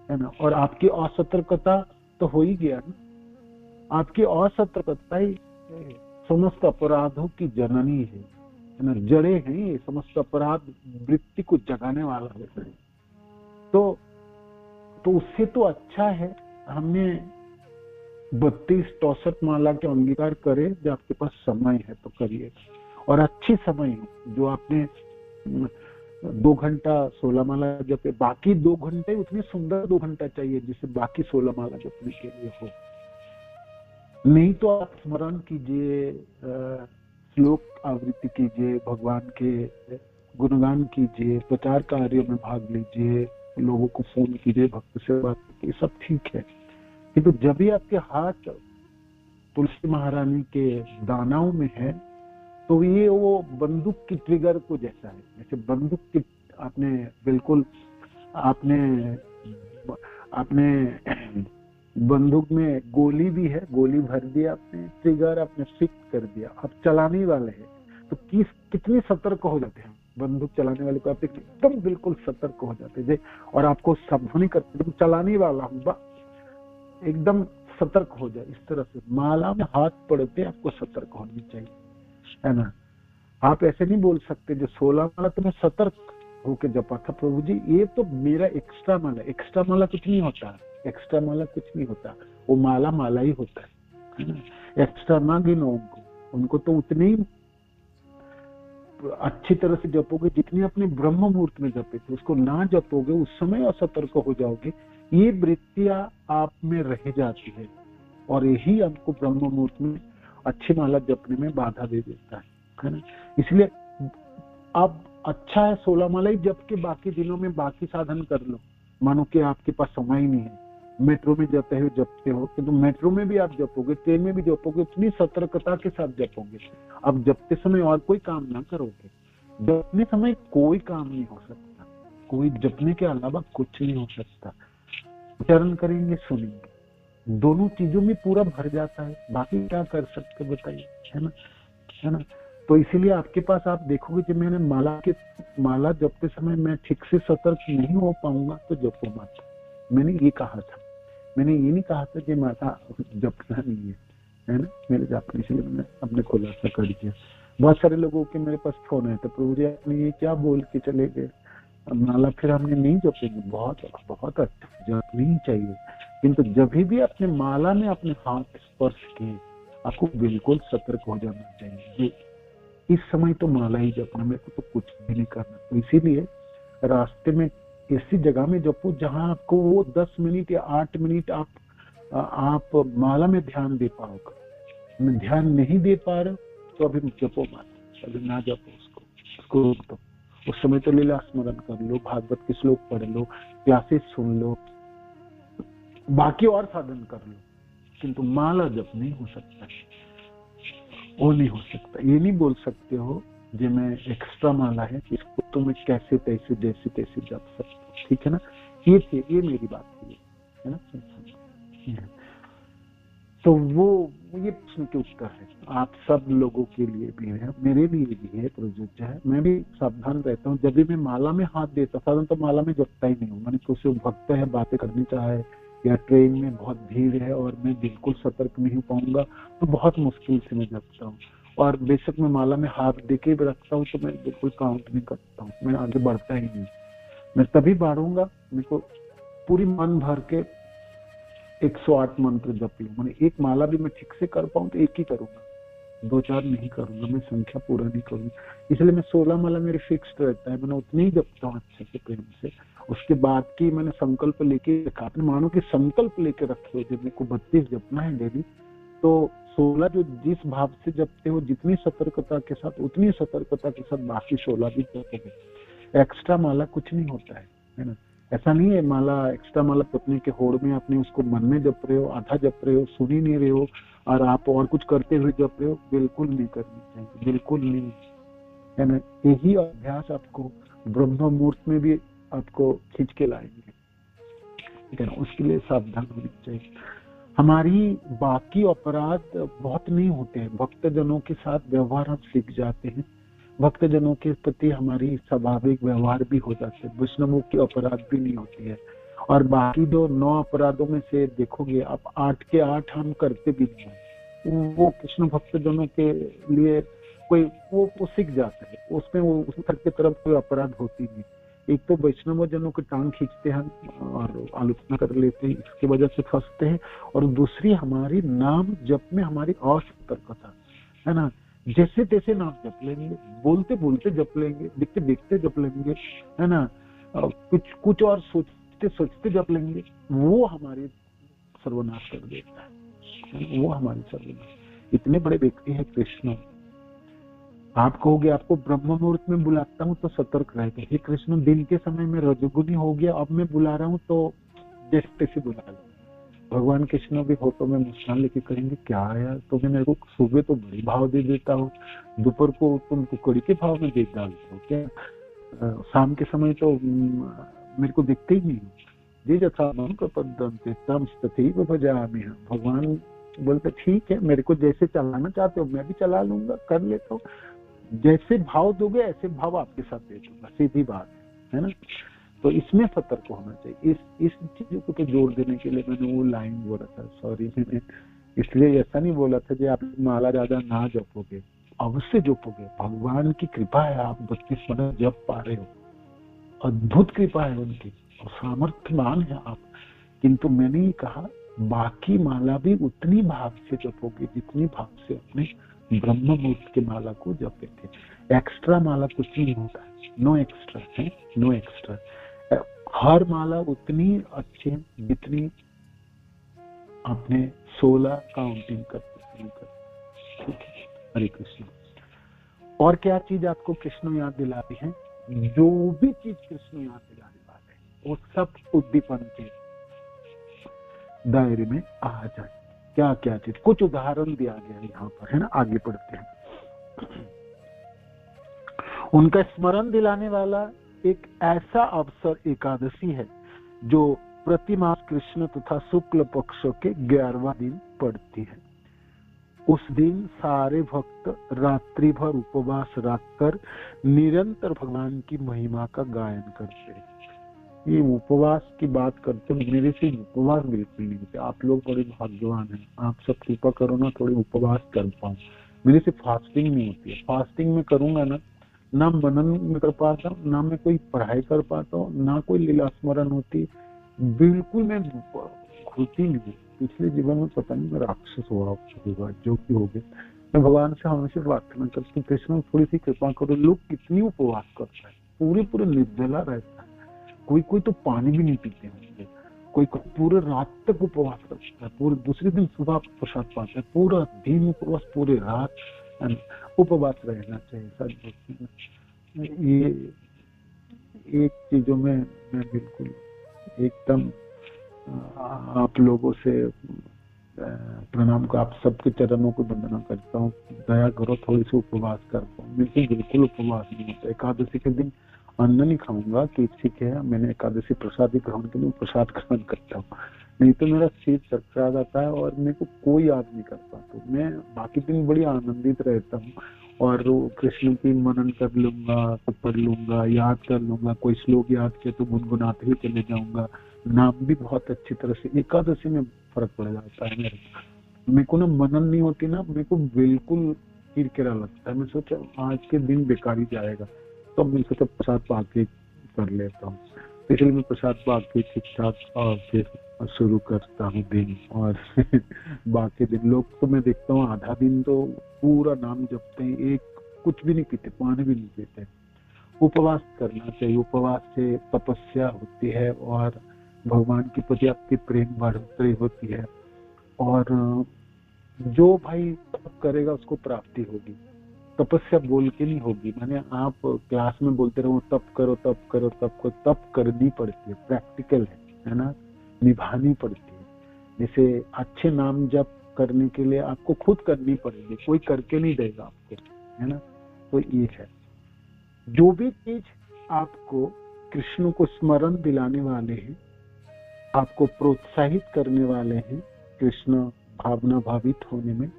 है ना। और आपकी असतर्कता तो हो ही गया ना, आपकी असतर्कता ही समस्त अपराधों की जननी है ना, जड़े हैं ये समस्त अपराध वृत्ति को जगाने वाला है। तो उससे तो अच्छा है हमने 32-64 माला के अंगीकार करे, जब आपके पास समय है तो करिए। और अच्छी समय है जो आपने 2 घंटा 16 माला जपे, बाकी 2 घंटे उतने सुंदर 2 घंटा चाहिए जिसे बाकी 16 माला जपने के लिए हो। नहीं तो आप स्मरण कीजिए, श्लोक आवृत्ति कीजिए, भगवान के गुणगान कीजिए, प्रचार कार्यों में भाग लीजिए, लोगों को फोन कीजिए, भक्त से बात कीजिए, सब ठीक है। किंतु जब भी आपके हाथ तुलसी महारानी के दानाओं में है तो ये वो बंदूक की ट्रिगर को जैसा है, जैसे बंदूक की आपने बिल्कुल आपने बंदूक में गोली भी है, गोली भर दिया आपने, ट्रिगर आपने फिक्स कर दिया, आप चलाने वाले हैं तो कितने सतर्क हो जाते हैं बंदूक चलाने वाले को, आप एकदम बिल्कुल सतर्क हो जाते हैं और आपको सावधानी करते हैं, चलाने वाला हूँ एकदम सतर्क हो जाए। इस तरह से माला में हाथ पड़ते आपको सतर्क होनी चाहिए, है ना। आप ऐसे नहीं बोल सकते जो 16 माला तो मैं सतर्क होके जपा था प्रभु जी, ये तो मेरा एक्स्ट्रा माला कुछ नहीं होता, एक्स्ट्रा माला कुछ नहीं होता, वो माला ही होता है ना। एक्स्ट्रा ना गिनो उनको तो उतने ही अच्छी तरह से जपोगे जितनी अपने ब्रह्म मुहूर्त में जपे थे, उसको ना जपोगे उस समय असतर्क हो जाओगे, ये वृत्तियां आप में रह जाती है और यही आपको ब्रह्म मुहूर्त में अच्छी माला जपने में बाधा दे देता है ना। इसलिए अब अच्छा है 16 माला ही जप के बाकी दिनों में बाकी साधन कर लो। मानो कि आपके पास समय ही नहीं है, मेट्रो में जपते हो किंतु मेट्रो में भी आप जपोगे, ट्रेन में भी जपोगे, उतनी सतर्कता के साथ जपोगे। अब जपते समय और कोई काम ना करोगे, जपने समय कोई काम नहीं हो सकता, कोई जपने के अलावा कुछ नहीं हो सकता। उच्चारण करेंगे, सुनेंगे, दोनों चीजों में पूरा भर जाता है, बाकी क्या कर सकते बताइए, है ना। तो इसीलिए आपके पास आप देखोगे कि मैंने माला जपते समय मैं ठीक से सतर्क नहीं हो पाऊंगा तो जपो मत, मैंने ये कहा था। मैंने ये नहीं कहा था कि माता जपना नहीं है ना, मेरे जपने के लिए मैंने अपने खुलासा कर दिया। बहुत सारे लोगों के मेरे पास फोन है, तो प्रभु जी आपने ये क्या बोल के चले गए, माला फिर हमने नहीं जपेंगे। बहुत अच्छा जपनी ही चाहिए, किंतु जब भी अपने माला में अपने हाथ स्पर्श किए आपको बिल्कुल सतर्क हो जाना चाहिए, इस समय तो माला ही जपना, मेरे को तो कुछ भी नहीं करना। तो इसीलिए रास्ते में ऐसी जगह में जपो जहां आपको वो 10 मिनट या 8 मिनट आप माला में ध्यान दे पाओगे। ध्यान नहीं दे पा रहे तो अभी जपो मत, अभी ना जपो, उसको रोक दो। उस समय तो लीला स्मरण कर लो, भागवत के श्लोक पढ़ लो, क्लासेस सुन लो, बाकी और साधन कर लो, किंतु माला जप नहीं हो सकता, वो नहीं हो सकता। ये नहीं बोल सकते हो जो मैं एक्स्ट्रा माला है इसको तो मैं कैसे तैसे जैसे तैसे जप सकता हूँ, ठीक है ना। ये मेरी बात थी, है ना। तो वो ये प्रश्न के उत्तर है, आप सब लोगों के लिए भी है, मेरे लिए भी है, प्रयोज्य है। मैं भी सावधान रहता हूँ, जब भी मैं माला में हाथ देता, साधारण तो माला में जपता ही नहीं हूँ, मैंने कुछ भक्त है बातें करनी चाहे या ट्रेन में बहुत भीड़ है और मैं बिल्कुल सतर्क नहीं हो पाऊंगा, तो बहुत मुश्किल से मैं जपता हूँ। और बेशक मैं माला में हाथ देके भी रखता हूँ तो मैं बिल्कुल काउंट नहीं करता हूँ, मैं आगे बढ़ता ही नहीं। मैं तभी बढ़ूंगा मेरे को पूरी मन भर के 108 मंत्र जप लूं, मैंने एक माला भी मैं ठीक से कर पाऊं तो एक ही करूंगा, 2-4 नहीं करूंगा, मैं संख्या पूरा नहीं करूंगा। इसलिए मैं 16 माला मेरे फिक्स्ड रहता है, मैंने उतनी ही जपता हूँ अच्छे से प्रेम से। उसके बाद की मैंने संकल्प लेके रखा, आपने मानो कि संकल्प लेके रखे हो जब मेरे को 32 जपना है डेली, तो 16 जो जिस भाव से जपते हो, जितनी सतर्कता के साथ, उतनी सतर्कता के साथ बाकी 16 भी जपोगे। एक्स्ट्रा माला कुछ नहीं होता है ना। ऐसा नहीं है माला एक्स्ट्रा माला जपने के होड़ में आपने उसको मन में जप रहे हो, आधा जप रहे हो, सुन ही नहीं रहे हो और आप और कुछ करते हुए जप रहे हो, बिल्कुल नहीं करनी चाहिए, बिल्कुल नहीं, है ना। यही अभ्यास आपको ब्रह्म मुहूर्त में भी आपको खींच के लाएंगे, ठीक है ना। उसके लिए सावधान होनी चाहिए। हमारी बाकी अपराध बहुत नहीं होते हैं, भक्तजनों के साथ व्यवहार हम सीख जाते हैं, भक्तजनों के प्रति हमारी स्वाभाविक व्यवहार भी हो जाते हैं, वैष्णवों की अपराध भी नहीं होती है। और बाकी जो 9 अपराधों में से देखोगे आप 8 के 8 हम करते भी नहीं है, वो कृष्ण भक्तजनों के लिए कोई वो सीख जाता है, उसमें वो उस तरह की तरफ कोई अपराध होती नहीं। एक तो वैष्णव जनों की टांग खींचते हैं और आलोचना कर लेते हैं, इसकी वजह से फंसते हैं। और दूसरी हमारी नाम जप में हमारी असतर्कता, है ना। जैसे तैसे नाम जप लेंगे, बोलते बोलते जप लेंगे, दिखते दिखते जप लेंगे, है ना, कुछ और सोचते सोचते जप लेंगे, वो हमारे सर्वनाश कर देता है, वो हमारी सर्वनाश। इतने बड़े व्यक्ति है कृष्ण, आप कहोगे आपको ब्रह्म मुहूर्त में बुलाता हूँ तो सतर्क रहेगा, हे कृष्ण दिन के समय में रजोगुनी हो गया, अब मैं बुला रहा हूँ तो जैसे तैसे बुला लो। भगवान कृष्ण भी फोटो में मुस्कान लेके करेंगे, क्या यार तुम्हें मेरे को सुबह तो बड़ी भाव दे देता हूँ, दोपहर को तुमको कड़ी के भाव में दे डालते हो क्या, शाम के समय तो मेरे को दिखते ही नहीं। जी जथा मन को पद्धति तम तथैव भजामि। भगवान बोलते ठीक है, मेरे को जैसे चलाना चाहते हो मैं भी चला लूंगा, कर लेता हूँ, जैसे भाव दोगे ऐसे भाव आपके साथ दे दूंगा, सीधी बात है ना। तो इसमें सतर्क होना चाहिए। इस चीजों को जोड़ देने के लिए मैंने वो लाइन बोला था, सॉरी मैंने इसलिए ऐसा नहीं बोला था कि आप माला ज्यादा ना जपोगे, अवश्य जपोगे, भगवान की कृपा है आप 32 माला जप पा रहे हो, अद्भुत कृपा है उनकी और सामर्थ्यवान है आप। किंतु मैंने ही कहा बाकी माला भी उतनी भाव से जपोगे जितनी भाव से अपने ब्रह्म मुहूर्त की माला को जपे थे। एक्स्ट्रा माला कुछ नहीं होता, नो एक्स्ट्रा है, नो एक्स्ट्रा। हर माला उतनी अच्छी है जितनी आपने 16 काउंटिंग करते। ठीक है, हरे कृष्ण। और क्या चीज आपको कृष्ण याद दिलाती है, जो भी चीज कृष्ण याद दिलाने वाले हैं वो सब उद्दीपन के दायरे में आ जाए। क्या क्या चीज, कुछ उदाहरण दिया गया है यहाँ पर, है ना, आगे पढ़ते हैं। उनका स्मरण दिलाने वाला एक ऐसा अवसर एकादशी है जो प्रतिमास कृष्ण तथा शुक्ल पक्षों के 11वां दिन पड़ती है। उस दिन सारे भक्त रात्रि भर उपवास रखकर निरंतर भगवान की महिमा का गायन करते हैं। ये उपवास की बात करते हैं, मेरे से उपवास बिल्कुल नहीं होते, आप लोग बड़े भाग्यवान हैं, आप सब कृपा करो ना थोड़ी उपवास कर पाऊं। मेरे से फास्टिंग नहीं होती है, फास्टिंग में करूंगा ना मनन में कर पाता हूँ, ना मैं कोई पढ़ाई कर पाता हूँ, ना कोई लीला स्मरण होती, बिल्कुल मैं होती नहीं। पिछले जीवन में पता नहीं मैं राक्षस हुआ जो भी हो गया। मैं भगवान से हमेशा प्रार्थना करती हूँ कृष्ण थोड़ी सी कृपा करो। लोग कितनी उपवास करता है, पूरे निर्जला रहता है, कोई तो पानी भी नहीं पीते होंगे, कोई पूरे रात तक उपवास करता है, पूरे दूसरे दिन सुबह प्रसाद पाता है, पूरा दिन उपवास, पूरे रात उपवास रहना चाहिए सच। ये एक चीजों में मैं बिल्कुल एकदम आप लोगों से प्रणाम को, आप सबके चरणों को वंदना करता हूँ, दया करो थोड़ी सी उपवास कर पाऊँ। मेरे बिल्कुल उपवास नहीं होता। एकादशी के दिन अन्न नहीं खाऊंगा कि ठीक है मैंने एकादशी प्रसाद ही ग्रहण के लिए प्रसाद ग्रहण करता हूँ, नहीं तो मेरा सिर चकरा जाता है और मेरे को कोई याद नहीं कर पाता। मैं बाकी दिन बड़ी आनंदित रहता हूँ और कृष्ण की मनन कर लूंगा, तो पढ़ लूंगा, याद कर लूंगा, कोई श्लोक याद किया तो गुनगुनाते ही चले जाऊंगा, नाम भी बहुत अच्छी तरह से, एकादशी में फर्क पड़ जाता है मेरे को ना, मनन नहीं होती ना, मेरे को बिल्कुल किरकिरा लगता है। मैं सोचा आज के दिन बेकार ही जाएगा, तो मैं सोचा प्रसाद पाके कर लेता हूँ, इसलिए मैं प्रसाद पाके ठीक ठाक और फिर शुरू करता हूँ दिन। और बाकी दिन लोग तो मैं देखता हूँ आधा दिन तो पूरा नाम जपते हैं, एक कुछ भी नहीं पीते, पानी भी नहीं पीते। उपवास करना चाहिए, उपवास से तपस्या होती है और भगवान के प्रति आपकी प्रेम बढ़ोतरी होती है। और जो भाई तप करेगा उसको प्राप्ति होगी, तपस्या बोल के नहीं होगी। माने आप क्लास में बोलते रहो तप करो तप करो तप करो, तप करनी पड़ती है, प्रैक्टिकल है ना, निभानी पड़ती है। जैसे अच्छे नाम जप करने के लिए आपको खुद करनी पड़ेगी, कोई करके नहीं देगा आपको, है ना। तो ये है, जो भी चीज आपको कृष्ण को स्मरण दिलाने वाले हैं, आपको प्रोत्साहित करने वाले हैं कृष्ण भावना भावित होने में,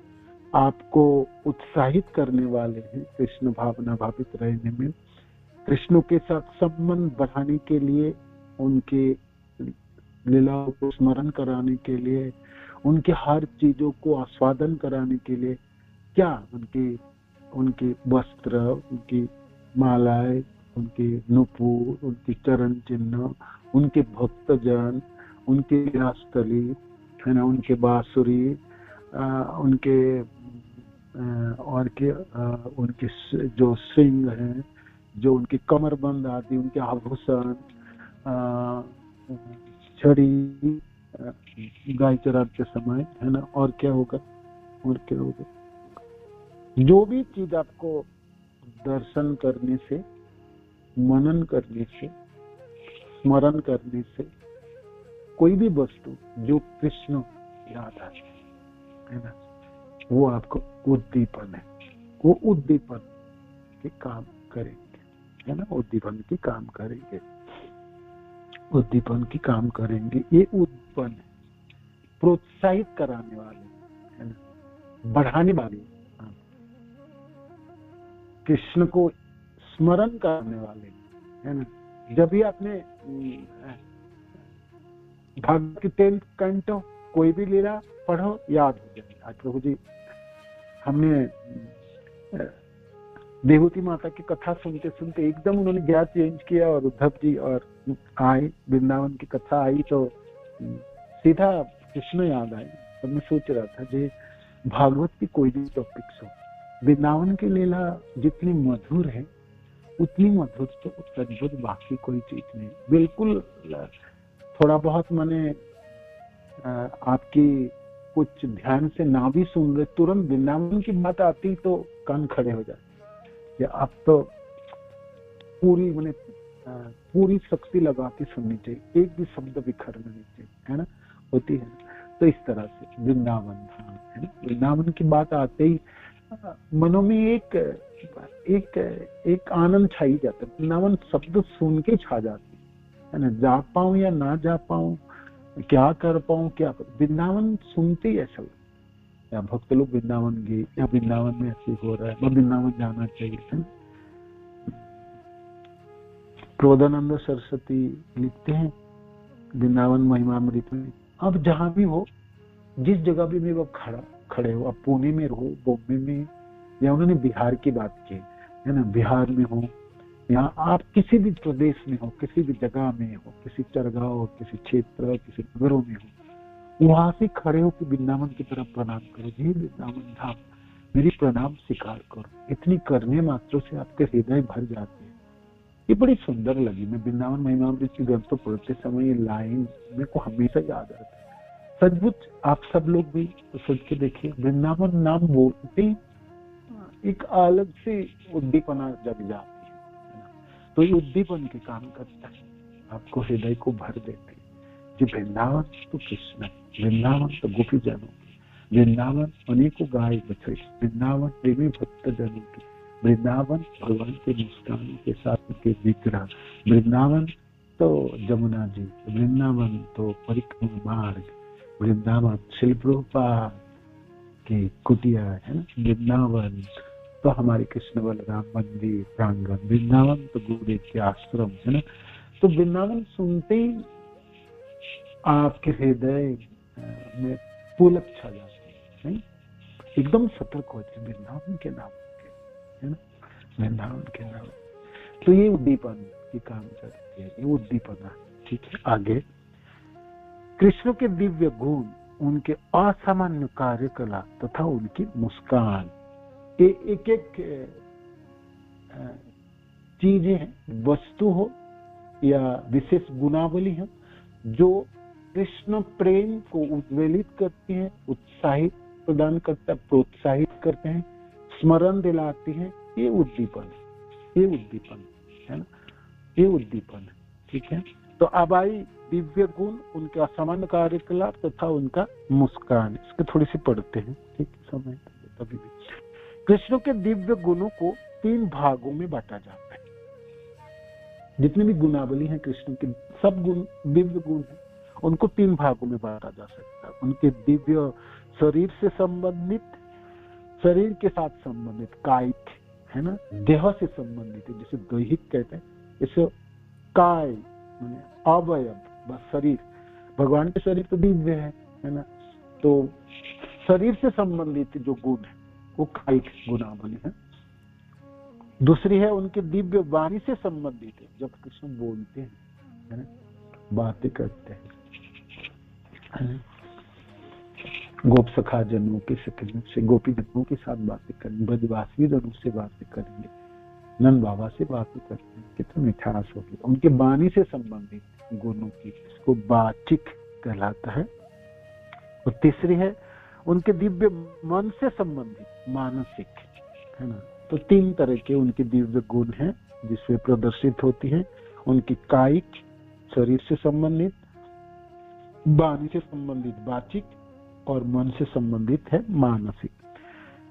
आपको उत्साहित करने वाले हैं कृष्ण भावना भावित रहने में, कृष्ण के साथ संबंध बढ़ाने के लिए, उनके लीलाओं को स्मरण कराने के लिए, उनके हर चीजों को आस्वादन कराने के लिए, क्या उनके वस्त्र, उनकी मालाएं, उनके नुपुर, उनकी चरण चिन्ह, उनके भक्तजन, उनके लीलास्थली, है ना, उनके बांसुरी, उनके और के उनके जो सिंह हैं, जो उनके कमरबंद आदि, उनके आभूषण, छड़ी, गाय चराते समय, है ना, और क्या होगा, और क्या होगा। जो भी चीज आपको दर्शन करने से, मनन करने से, स्मरण करने से, कोई भी वस्तु जो कृष्ण याद आए, है ना, वो आपको उद्दीपन है, वो उद्दीपन के काम करेंगे, है ना, उद्दीपन के काम करेंगे, उद्दीपन की काम करेंगे। ये उद्दीपन है, प्रोत्साहित कराने वाले, है ना, बढ़ाने वाले, कृष्ण को स्मरण करने वाले, है ना। जब भी आपने भागवत की 10th कैंटो कोई भी लीला पढ़ो, याद हो जाए। आज प्रभु जी हमने देवती माता की कथा सुनते सुनते एकदम उन्होंने ज्ञान चेंज किया, और उद्धव जी और आए, वृंदावन की कथा आई तो सीधा कृष्ण याद आए। तो मैं सोच रहा था जे भागवत की कोई भी टॉपिक्स हो, वृंदावन की लीला जितनी मधुर है उतनी मधुर तो सचमुच बाकी कोई चीज नहीं। बिल्कुल थोड़ा बहुत मैंने आपकी कुछ ध्यान से ना भी सुन रहे, तुरंत वृंदावन की बात आती तो कान खड़े हो जाते। अब तो पूरी मैंने पूरी शक्ति लगाती सुननी चाहिए, एक भी शब्द बिखरना नहीं चाहिए, है ना, होती है। तो इस तरह से वृंदावन धाम, है ना, वृंदावन की बात आते ही मनों में एक आनंद छाई जाता है। वृंदावन शब्द सुन के छा जाती है ना, जा पाऊं या ना जा पाऊं, क्या कर पाऊं, क्या वृंदावन सुनते ही ऐसा लगता है। भक्त लोग वृंदावन गए, या वृंदावन में ऐसे हो रहा है, वृंदावन जाना चाहिए। क्रोधानंद सरस्वती लिखते हैं वृंदावन महिमामृत में, अब जहां भी हो, जिस जगह भी वो खड़े हो, आप पुणे में रहो, बॉम्बे में, या उन्होंने बिहार की बात की, है ना, बिहार में हो, या आप किसी भी प्रदेश में हो, किसी भी जगह में हो, किसी चरगांव, किसी क्षेत्र, किसी नगरों में हो, वहां से खड़े हो कि वृंदावन की तरफ प्रणाम करो, जी वृंदावन धाम मेरी प्रणाम स्वीकार करो। इतनी करने मात्र से आपके हृदय भर जाते हैं। ये बड़ी सुंदर लगी। मैं वृंदावन महिमामृत की ग्रंथ पढ़ते समय ये लाइन मेरे को हमेशा याद आती है। सचमुच आप सब लोग भी सोच के देखिए, वृंदावन नाम बोलते एक अलग से उद्दीपना जग जाती है, तो ये उद्दीपन के काम करता है, आपको हृदय को भर देते। जी वृंदावन तो कृष्ण है, वृंदावन तो गोपी जनों, वृंदावन अनेकों गाय बछड़े, वृंदावन प्रेमी भक्त जनों की, वृंदावन भगवान के मुस्कान के साथ के विग्रह, वृंदावन तो जमुना जी, वृंदावन तो परिक्रमा मार्ग, वृंदावन शिल प्रभुपाद की कुटिया, है ना, वृंदावन तो हमारे कृष्ण बलराम मंदिर प्रांगण, वृंदावन तो गुरुदेव के आश्रम, है ना। तो वृंदावन सुनते ही आपके हृदय में पुलक छा जाती है, नहीं? एकदम सतर्क होते हैं वृंदावन के नाम के, है ना, वृंदावन के नाम। तो ये उद्दीपन की काम करती है, ये उद्दीपना। ठीक है, आगे कृष्ण के दिव्य गुण, उनके असामान्य कार्यकलाप तथा उनकी मुस्कान, ये एक एक चीजें हैं, वस्तु हो या विशेष गुणावली हो, जो कृष्ण प्रेम को उद्वेलित करती है, उत्साहित प्रदान करता है, प्रोत्साहित करते हैं, स्मरण दिलाती है। ये उद्दीपन, ये उद्दीपन है ना, ये उद्दीपन है। ठीक है, तो अब आई दिव्य गुण, उनके असामान्य कार्यकलाप तथा उनका मुस्कान। इसके थोड़ी सी पढ़ते हैं, ठीक है, समय तभी भी। कृष्ण के दिव्य गुणों को 3 भागों में बांटा जाता है। जितने भी गुणावली हैं कृष्ण के, सब गुण दिव्य गुण हैं, उनको 3 भागों में बांटा जा सकता है। उनके दिव्य शरीर से संबंधित, शरीर के साथ संबंधित, कायिक है ना, देह से संबंधित है, जिसे दैहिक कहते हैं। इसे काय माने अवयव, बस शरीर, भगवान के शरीर तो दिव्य है ना, तो शरीर से संबंधित जो गुण है वो कायिक गुणावली है। दूसरी है उनके दिव्य वाणी से संबंधित है, जब कृष्ण बोलते हैं, है ना, बातें करते हैं, गोप सखा जनों के से, गोपी जनों के साथ बातें करेंगे, ब्रजवासी जनों से बातें करेंगे, नंद बाबा से बातें करते हैं, कितना मिठास होगी। उनके वाणी से संबंधित गुणों की, इसको वाचिक कहलाता है। और तीसरी है उनके दिव्य मन से संबंधित, मानसिक, है ना। तो 3 तरह के उनके दिव्य गुण हैं जिसमें प्रदर्शित होती है। उनकी कायिक, शरीर से संबंधित, वाणी से संबंधित वाचिक, और मन से संबंधित है मानसिक।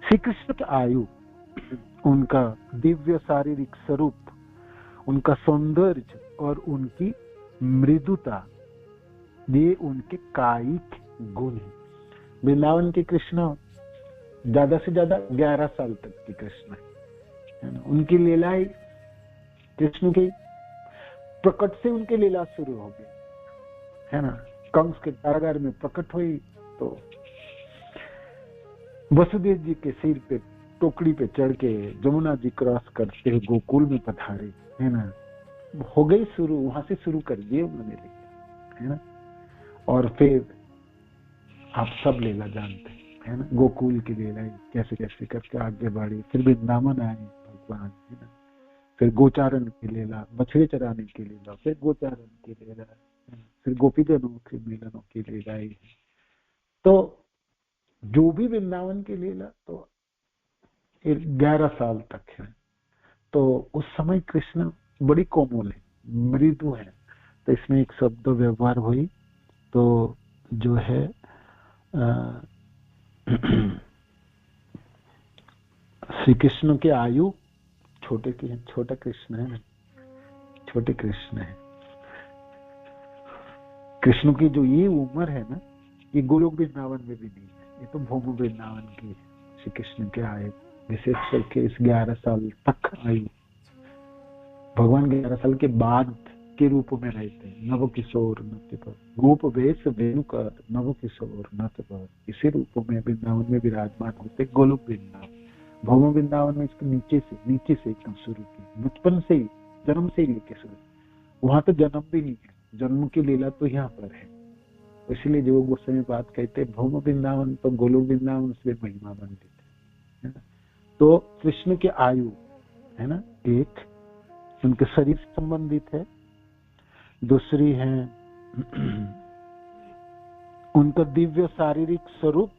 श्री कृष्ण की आयु, उनका दिव्य शारीरिक स्वरूप, उनका सौंदर्य और उनकी मृदुता, ये उनके कायिक गुण हैं। वृंदावन के कृष्ण ज्यादा से ज्यादा 11 साल तक के कृष्ण है ना। उनकी लीलाएं, कृष्ण की प्रकट से उनकी लीला शुरू हो गई, है ना। कंस के कारागार में प्रकट हुई तो वसुदेव जी के सिर पे टोकरी पे चढ़ के जमुना जी क्रॉस करते हुए गोकुल में पधारे, है ना। हो गई शुरू, वहां से शुरू कर दिए उन्होंने लीला, है ना। और फिर आप सब लीला जानते हैं, है ना। गोकुल की लीला कैसे कैसे करके आगे बढ़ी, फिर वृंदावन आए भगवान, है ना। फिर गोचारण की लीला, बछड़े चराने की लीला, फिर गोचारण की लीला, फिर गोपीजनों के मिलनों की लीला। तो जो भी वृंदावन की लीला तो 11 साल तक है। तो उस समय कृष्ण बड़ी कोमल है, मृदु है। तो इसमें एक शब्द व्यवहार हुई तो जो है श्री कृष्ण की आयु, छोटा कृष्ण है, छोटे कृष्ण है। कृष्ण की जो ये उम्र है ना, ये गोलोक वृंदावन में भी नहीं है, ये तो भूमि वृंदावन की है। श्री कृष्ण के आयु विशेष करके इस 11 साल तक आयु, भगवान 11 साल के बाद के रूप में रहते हैं। नव किशोर नृत्य पर, गोप वेश वेणुकर, नव किशोर नृत्य पर, इसी रूप में वृंदावन में विराजमान होते। गोलोक वृंदावन, भौम वृंदावन में इसको नीचे से एकदम शुरू की, बचपन से ही, जन्म से ही लेके शुरू। वहां तो जन्म भी नहीं है, जन्म की लीला तो यहाँ पर है। इसलिए जो गोस्वामी बात कहते हैं, भौम वृंदावन तो गोलोक वृंदावन से महिमा मंडित है ना। तो कृष्ण की आयु है ना, एक उनके शरीर से संबंधित है, दूसरी है उनका दिव्य शारीरिक स्वरूप,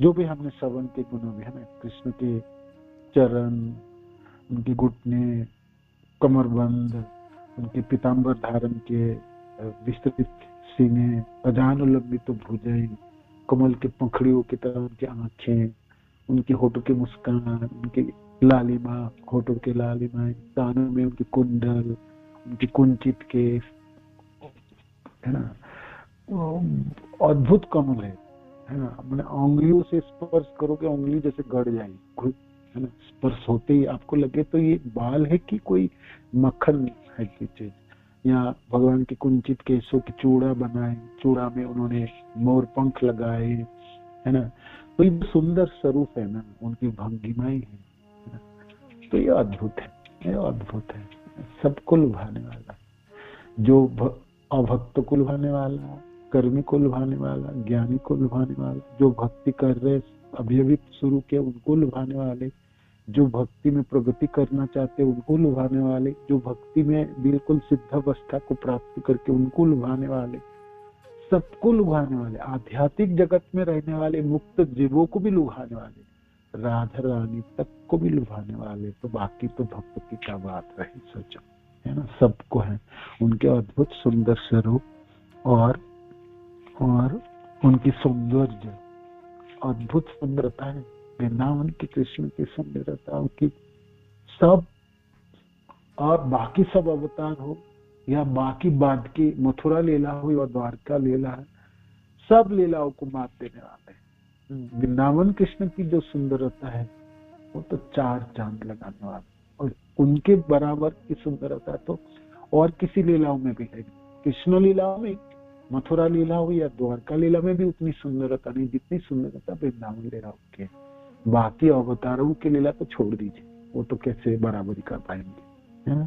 जो भी हमने श्रवण के गुणों में है ना, कृष्ण के चरण, उनके घुटने, कमरबंद, उनके पीताम्बर धारण के विस्तृत सीने, अजानुलंबित भुजाएं, कमल के पंखड़ियों की तरह उनकी आंखें, उनके होठों की मुस्कान, उनकी लालिमा, होठों के लालिमाएं, कानों में उनके कुंडल, उनकी कुंचित केस, है ना। अद्भुत कमल है ना। मैंने उंगलियों से स्पर्श करोगे, उंगली जैसे गड़ जाएगी, है ना। स्पर्श होते ही आपको लगे तो ये बाल है कि कोई मक्खन है की चीज, या भगवान के कुंचित केशों की चूड़ा बनाए, चूड़ा में उन्होंने मोर पंख लगाए, है ना। तो ये सुंदर स्वरूप है ना, उनकी भंगिमाएं है। तो ये अद्भुत है, ये अद्भुत है, सबको लुभाने वाला, जो अभक्त को लुभाने वाला, कर्मी को लुभाने वाला, ज्ञानी को लुभाने वाला, जो भक्ति कर रहे अभी अभी शुरू किया उनको लुभाने वाले, जो भक्ति में प्रगति करना चाहते उनको लुभाने वाले, जो भक्ति में बिल्कुल सिद्धावस्था को प्राप्त करके उनको लुभाने वाले, सबको लुभाने वाले, आध्यात्मिक जगत में रहने वाले मुक्त जीवों को भी लुभाने वाले, राधा रानी तक को भी लुभाने वाले। तो बाकी तो भक्त की क्या बात रही, सोचो, है ना। सबको है उनके अद्भुत सुंदर स्वरूप और उनकी सौंदर्य, अद्भुत सुंदरता है वृंदावन की, कृष्ण की सुंदरता की। सब और बाकी सब अवतार हो या बाकी बाद की मथुरा लीला हो या द्वारका लीला है, सब लीलाओं को मात देने वाले हैं। वृंदावन कृष्ण की जो सुंदरता है वो तो चार चांद लगाने वाला, और उनके बराबर की सुंदरता तो और किसी लीलाओं में भी है। कृष्ण लीलाओं में, मथुरा लीला हो या द्वारका लीला में भी उतनी सुंदरता नहीं जितनी सुंदरता वृंदावन लीलाओं की। बाकी अवतारों की लीला तो छोड़ दीजिए, वो तो कैसे बराबरी कर पाएंगे, है ना।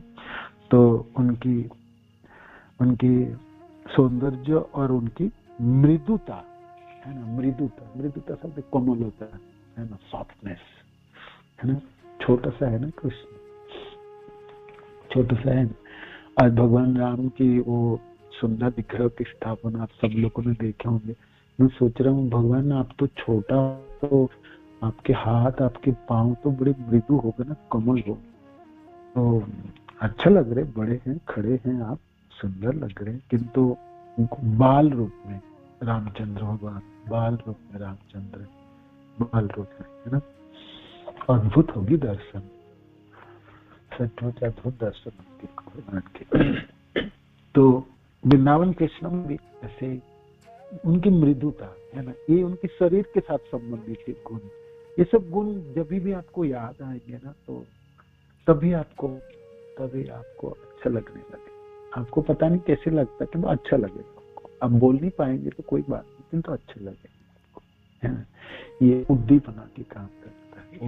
तो उनकी सौंदर्य और उनकी मृदुता, है ना, मृदुता शब्द कोमल होता है ना, सॉफ्टनेस, है ना। छोटा सा है ना कृष्ण, छोटा सा है। आज भगवान राम की वो सुंदर विग्रह की स्थापना आप सब लोगों ने देखे होंगे। मैं सोच रहा हूँ भगवान आप तो छोटा, तो आपके हाथ आपके पांव तो बड़े मृदु हो गए ना, कोमल हो, तो अच्छा लग रहे, बड़े हैं, खड़े हैं आप, सुंदर लग रहे हैं। किंतु बाल रूप में रामचंद्र भगवान, बाल रूप में रामचंद्र, बाल रूप में, है ना। अद्भुत होगी दर्शन, सचमुच अद्भुत दर्शन होगी भगवान के। तो वृंदावन कृष्ण में भी ऐसे उनकी मृदुता है ना, ये उनके शरीर के साथ संबंधित है गुण। ये सब गुण जब भी आपको याद आएंगे ना, तो तभी आपको अच्छा लगने लगे। आपको पता नहीं कैसे लगता है, तो अच्छा लगेगा आपको। आप बोल नहीं पाएंगे तो कोई बात नहीं, लेकिन तो अच्छा लगेगा, है ना। ये उद्दीपना की काम करता है,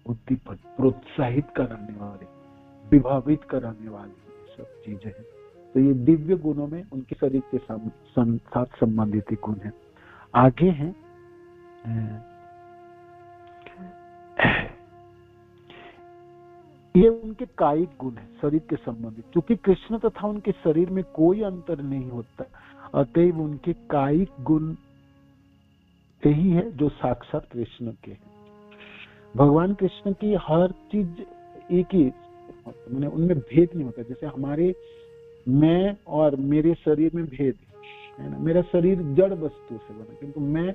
उद्दीपन प्रोत्साहित कराने वाले, विभावित कराने वाली सब चीजें हैं। तो ये दिव्य गुणों में उनके शरीर के साथ संबंधित गुण है। आगे हैं ये उनके कायिक गुण है, शरीर के संबंधित। क्योंकि कृष्ण तथा उनके शरीर में कोई अंतर नहीं होता, अतएव उनके कायिक गुण यही है जो साक्षात कृष्ण के हैं। भगवान कृष्ण की हर चीज एक ही, मैंने उनमें भेद नहीं होता। जैसे हमारे मैं और मेरे शरीर में भेद है ना। मेरा शरीर जड़ वस्तु से बना, किंतु मैं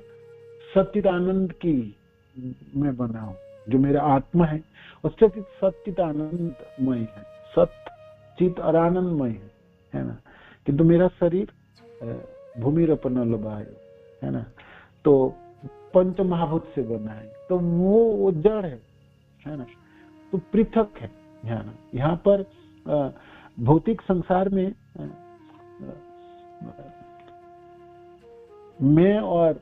सच्चिदानंद की मैं बना हूं, जो मेरा आत्मा है और सच्चित आनंदमय है, सच्चित और आनंदमय है ना। किंतु मेरा शरीर भूमि रपनलबाय, है ना, तो पंच महाभूत से बना है, तो वो जड़ है ना, तो पृथक है ना। यहाँ पर भौतिक संसार में मैं और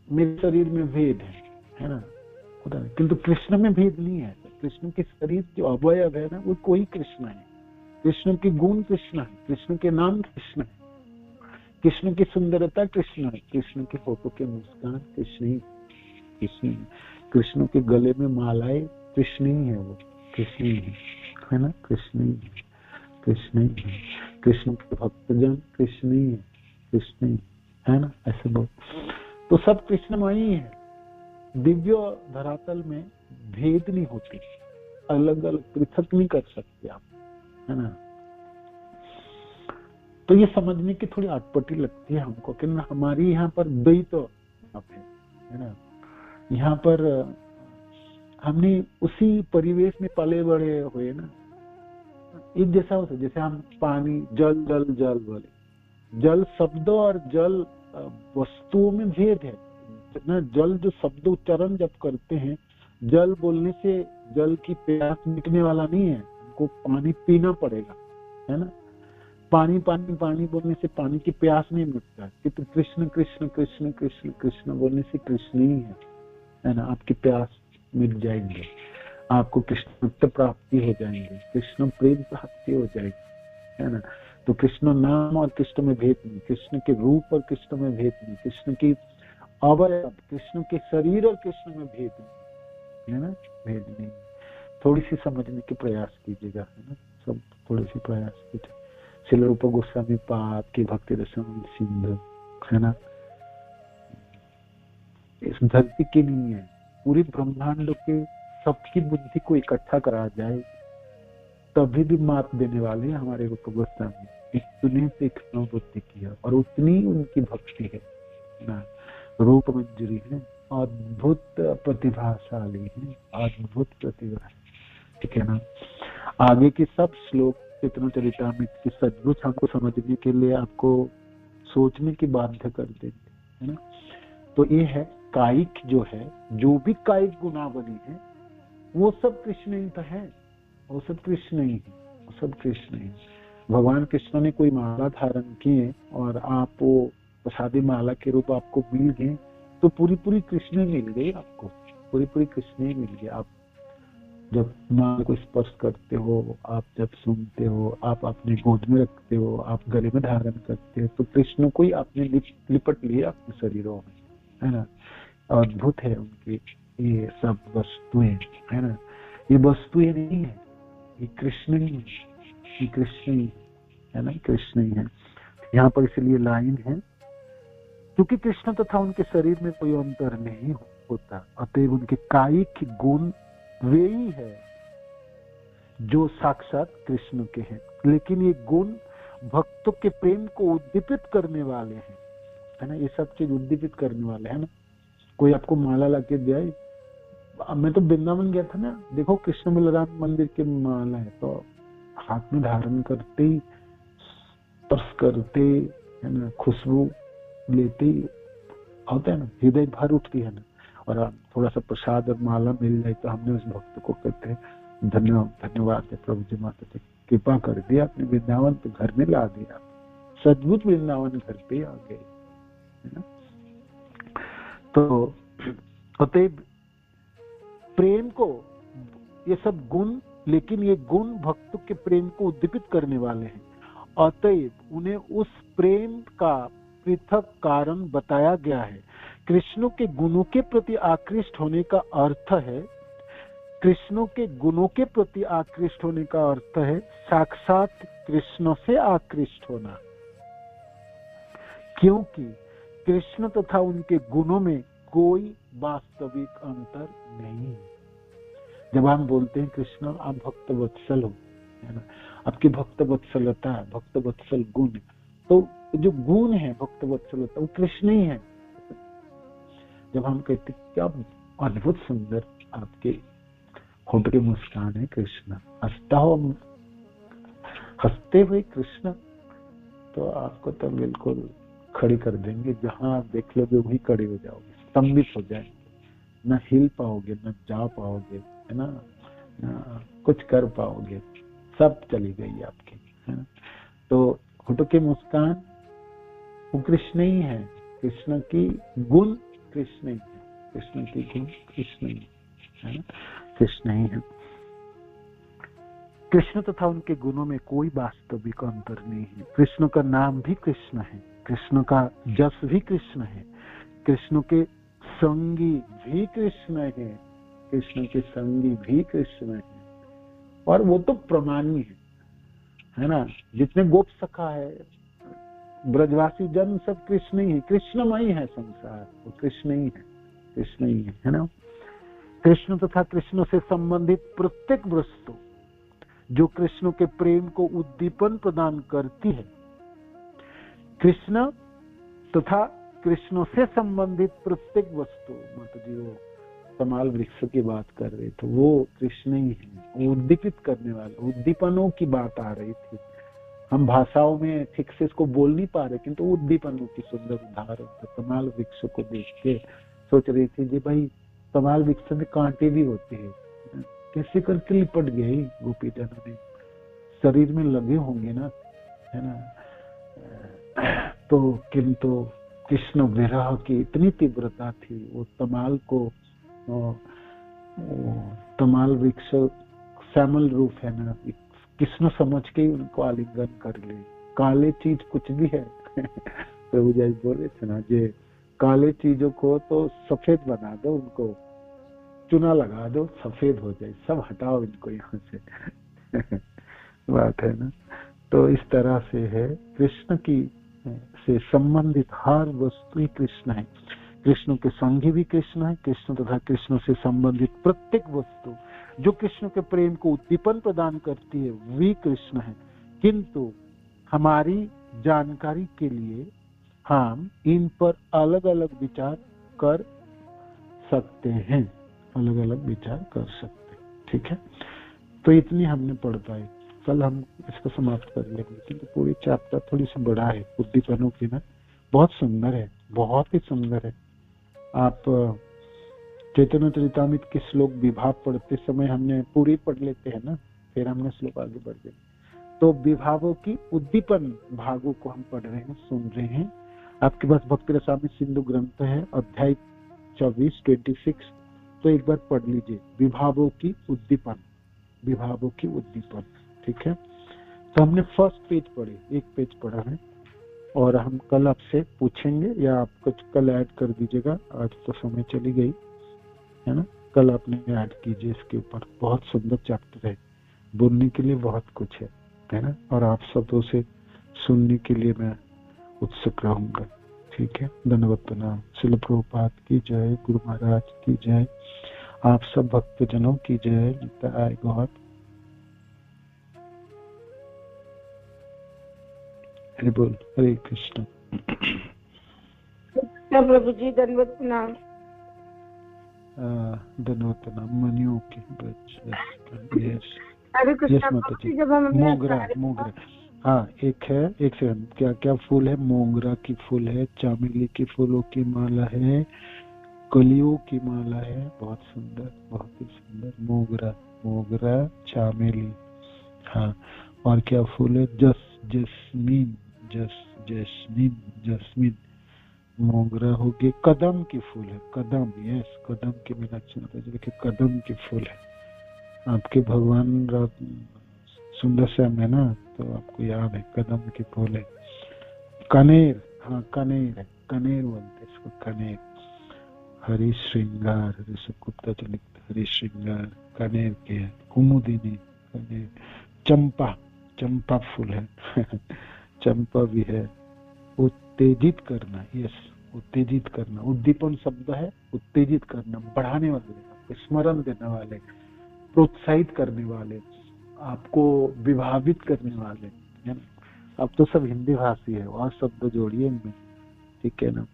मेरे शरीर में भेद है ना, किंतु कृष्ण में भेद नहीं है। कृष्ण के शरीर जो अवयव है ना, वो कोई कृष्ण है। कृष्ण के गुण कृष्ण है, कृष्ण के नाम कृष्ण है, कृष्ण की सुंदरता कृष्ण है, कृष्ण के होठों के मुस्कान कृष्ण, कृष्ण के गले में मालाएं कृष्ण ही है, वो कृष्ण ही है ना, कृष्ण ही है। कृष्ण के भक्तजन कृष्ण ही है, कृष्ण ही है ना, ऐसे बोल। तो सब कृष्णमयी है। दिव्य धरातल में भेद नहीं होते, अलग अलग पृथक नहीं कर सकते आप, है ना। तो ये समझने की थोड़ी अटपटी लगती है हमको कि हमारी यहाँ पर द्वैत है ना। यहाँ पर हमने उसी परिवेश में पले बड़े हुए ना, एक जैसा होता है। जैसे हम पानी, जल जल जल बोले, जल शब्द और जल वस्तुओं में भेद है ना। जल जो शब्द उच्चारण जब करते हैं, जल बोलने से जल की प्यास मिटने वाला नहीं है, हमको पानी पीना पड़ेगा, है ना। पानी पानी पानी बोलने से पानी की प्यास नहीं मिटता, किंतु कृष्ण कृष्ण कृष्ण कृष्ण कृष्ण बोलने से कृष्ण ही है ना। आपकी प्यास मिट जाएंगे, आपको कृष्ण प्राप्ति हो जाएंगे, कृष्ण प्रेम प्राप्ति हो जाएगी, है ना। तो कृष्ण नाम और कृष्ण में भेद नहीं, कृष्ण के रूप और कृष्ण में भेद नहीं, कृष्ण की अवयव, कृष्ण के शरीर और कृष्ण में भेद नहीं, है ना, भेद नहीं। थोड़ी सी समझने के प्रयास कीजिएगा, है ना, सब थोड़े से प्रयास कीजिए। श्रील रूप गोस्वामी पाद की भक्ति रसामृत सिंधु, है ना, इस धरती की नहीं है, पूरी ब्रह्मांड के सबकी बुद्धि को इकट्ठा करा जाए तभी भी मात देने वाले हमारे रूप गोस्वामी। इतनी तीक्ष्ण बुद्धि की है और उतनी उनकी भक्ति है ना। रूप मंजरी है, अद्भुत प्रतिभाशाली है, अद्भुत प्रतिभा, ठीक है ना। आगे के सब श्लोक चैतन्य चरितामृत की सचमुच हमको समझने के लिए आपको सोचने की बाध्य कर देंगे, है ना। तो ये है कायिक, जो है जो भी कायिक गुणावली है वो सब कृष्ण ही तो है, वो सब कृष्ण ही है, वो सब कृष्ण ही। भगवान कृष्ण ने कोई माला धारण किए और आप वो प्रसादी माला के रूप आपको मिल गए तो पूरी पूरी कृष्ण मिल गई आपको, पूरी पूरी कृष्ण मिल गई। आप जब माला को स्पर्श करते हो, आप जब सुनते हो, आप अपने गोद में रखते हो, आप गले में धारण करते हो, तो कृष्ण को ही आपने लिपट लिया अपने शरीरों में, है ना। अद्भुत है उनकी ये सब वस्तुएं, है ना। ये वस्तुएं नहीं है, ये कृष्ण ही है, ये कृष्ण ही है ना, कृष्ण ही है। यहाँ पर इसलिए लाइन है, क्योंकि कृष्ण तथा उनके शरीर में कोई अंतर नहीं होता, अतएव उनके कायिक गुण वे ही है जो साक्षात कृष्ण के हैं। लेकिन ये गुण भक्तों के प्रेम को उद्दीपित करने वाले हैं, है ना। ये सब चीज उद्दीपित करने वाले है ना। कोई आपको माला लाके दिया, मैं तो वृंदावन गया था ना, देखो कृष्ण बलराम मंदिर के माला है, तो हाथ में धारण करते ही, स्पर्श करते, है ना, खुशबू लेते ही होता है ना, हृदय भर उठती है ना। और थोड़ा सा प्रसाद और माला मिल जाए तो हमने उस भक्त को कहते हैं धन्यवाद है प्रभु जी, माता जी कृपा कर दिया, अपने वृंदावन तो घर में ला दिया, सचमुच वृंदावन घर पे आ गए, है ना। तो अतएव प्रेम को, ये सब गुण, लेकिन ये गुण भक्तों के प्रेम को उद्दीपित करने वाले हैं, अतएव उन्हें उस प्रेम का पृथक कारण बताया गया है। कृष्ण के गुणों के प्रति आकृष्ट होने का अर्थ है, कृष्ण के गुणों के प्रति आकृष्ट होने का अर्थ है साक्षात कृष्ण से आकृष्ट होना, क्योंकि कृष्ण तथा उनके गुणों में कोई वास्तविक अंतर नहीं। जब हम बोलते हैं कृष्ण आप भक्त वत्सल हो, है ना, आपकी भक्त वत्सलता, भक्त वत्सल गुण, तो जो गुण है भक्त वत्सलता वो कृष्ण ही है। जब हम कहते क्या अद्भुत सुंदर आपके होंठ की मुस्कान है कृष्ण, हंसता हो, हंसते हुए कृष्ण, तो आपको तो बिल्कुल खड़ी कर देंगे, जहां आप देख लोगे वही खड़े हो जाओगे, स्तंभित हो जाएंगे, न हिल पाओगे, न जा पाओगे, है ना, न कुछ कर पाओगे, सब चली गई आपकी, है ना। तो होठों की मुस्कान वो कृष्ण ही है, कृष्ण की गुण कृष्ण ही है, कृष्ण की गुण कृष्ण ही है ना, कृष्ण ही है। कृष्ण तथा उनके गुणों में कोई वास्तविक अंतर नहीं है। कृष्ण का नाम भी कृष्ण है, कृष्ण का जस भी कृष्ण है, कृष्ण के संगी भी कृष्ण है, कृष्ण के संगी भी कृष्ण है, और वो तो प्रमाणी है ना। जितने गोप सखा है, ब्रजवासी जन सब कृष्ण ही है, कृष्णमय है संसार, वो कृष्ण ही है, कृष्ण ही है ना। कृष्ण तथा कृष्ण से संबंधित प्रत्येक वस्तु जो कृष्ण के प्रेम को उद्दीपन प्रदान करती है, कृष्ण तथा कृष्ण से संबंधित प्रत्येक वस्तु, माता जी वो कमाल वृक्ष की बात कर रहे थे, वो कृष्ण ही है, वो उद्दीपित करने वाले, उद्दीपनों की बात आ रही थी। हम भाषाओं में ठीक से इसको बोल नहीं पा रहे, किंतु उद्दीपनों की सुंदर उदाहरण था। कमाल वृक्ष को देख के सोच रही थी जी भाई कमाल वृक्ष में कांटे भी होते हैं, कैसे करके लिपट गए गोपी जनों ने, शरीर में लगे होंगे ना, है ना। तो किंतु कृष्ण विरह की इतनी तीव्रता थी, वो तमाल को, तमाल वृक्ष श्यामल रूप है ना, कृष्ण समझ के ही उनको आलिंगन कर ले। काले चीज कुछ भी है प्रभु जी बोले थे ना, जे काले चीजों को तो सफेद बना दो, उनको चुना लगा दो, सफेद हो जाए, सब हटाओ इनको यहाँ से बात है ना। तो इस तरह से है, कृष्ण की से संबंधित हर वस्तु ही कृष्ण है। कृष्ण के संगी भी कृष्ण है, कृष्ण तथा कृष्ण से संबंधित प्रत्येक वस्तु जो कृष्ण के प्रेम को उद्दीपन प्रदान करती है वे कृष्ण है। किंतु हमारी जानकारी के लिए हम इन पर अलग अलग विचार कर सकते हैं, अलग अलग विचार कर सकते हैं, ठीक है। तो इतनी हमने पढ़ पाई, कल हम इसको समाप्त कर लेंगे, क्योंकि पूरी चैप्टर थोड़ी सी बड़ा है उद्दीपनों की ना, बहुत सुंदर है, बहुत ही सुंदर है। आप चैतन्य चरितामृत के श्लोक विभाव पढ़ते समय हमने पूरी पढ़ लेते हैं ना, फिर हमने श्लोक आगे बढ़ गए। तो विभावों की उद्दीपन भागों को हम पढ़ रहे हैं, सुन रहे हैं। आपके पास भक्ति रसामृत सिंधु ग्रंथ है, अध्याय 24-26, तो एक बार पढ़ लीजिए, विभावों की उद्दीपन, विभावों की उद्दीपन, ठीक है। तो हमने फर्स्ट पेज पढ़े, एक पेज पढ़ा है, और हम कल आपसे पूछेंगे या आप कुछ कल ऐड कर दीजिएगा, आज तो समय चली गई है ना, कल आपने ऐड कीजिए इसके ऊपर। बहुत सुंदर चैप्टर है, बोलने के लिए बहुत कुछ है ना, और आप सबों से सुनने के लिए मैं उत्सुक रहूंगा, ठीक है। धन्यवाद, प्रणाम। श्रील प्रभुपाद की जय, गुरु महाराज की जय, आप सब भक्तजनों की जय, नित्य गौर। हरि बोल, हरे कृष्ण। प्रभु जी धन्यवाद, प्रणाम। धन्यवाद, प्रणाम। मनियों की हरे कृष्ण माता जी। जब हम मोगरा, हाँ, एक है, एक सेकंड, क्या क्या फूल है? मोगरा की फूल है, चमेली की फूलों की माला है, कलियों की माला है, बहुत सुंदर, बहुत ही सुंदर। मोगरा, मोगरा, चमेली, हाँ, और क्या फूल है? जस्मीन, जस्मीन, मोगरा हो गई। कदम की फूल है, कदम, यस, कदम की मीनाक्षी माता जी देखिए, कदम की फूल है। आपके भगवान सुंदर श्याम है ना, तो आपको याद है, कदम की फूल है। कनेर, हाँ, कनेर है, कनेर बोलते इसको, कनेर। हरि श्रृंगार, ऋषभ जो लिखते, हरि श्रृंगार, कनेर के है। कुमुदिनी, कनेर। चंपा, चंपा फूल है चंपा भी है। उत्तेजित करना, यस, उत्तेजित करना, उद्दीपन शब्द है, उत्तेजित करना, बढ़ाने वाले, स्मरण देने वाले, प्रोत्साहित करने वाले, आपको विभावित करने वाले, है ना। अब तो सब हिंदी भाषी है, और शब्द जोड़िए इनमें, ठीक है ना।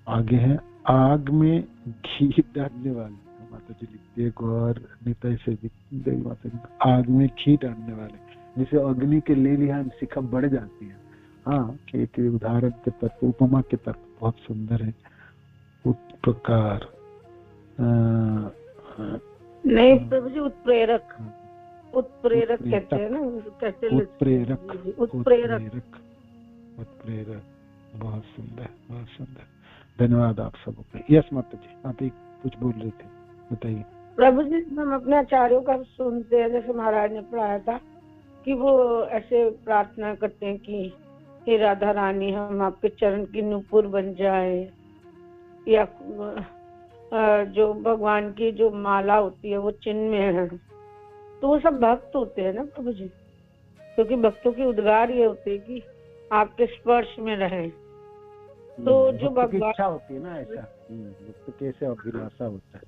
आगे है, आग में घी डालने वाले, माता जी लिखती है, गौर नितय से देवी माता जी, आग में घी डालने वाले, जिसे अग्नि के ले लिया शिखा बढ़ जाती है। हाँ, एक उदाहरण के तत्व, उपमा के तत्व बहुत सुंदर है। उत्प्रकार, नहीं प्रभु जी, उत्प्रेरक, उत्प्रेरक कहते हैं ना, कैसे? उत्प्रेरक, उत्प्रेरक, उत्प्रेरक, बहुत सुंदर, बहुत सुंदर। धन्यवाद आप सबों का। यस माता जी, आप एक कुछ बोल रहे थे, बताइए। प्रभु जी, हम अपने आचार्यों का सुनते हैं, जैसे महाराज ने पढ़ाया था कि वो ऐसे प्रार्थना करते हैं कि हे राधा रानी, हम आपके चरण की नूपुर बन जाए, या जो भगवान की जो माला होती है वो चिन्ह में है। तो वो सब भक्त होते हैं ना प्रभु जी, क्योंकि भक्तों की उद्गार ये होती है कि आपके स्पर्श में रहे। तो जो भगवान इच्छा होती है ना, ऐसा भक्त की ऐसे अभिलाषा होता है।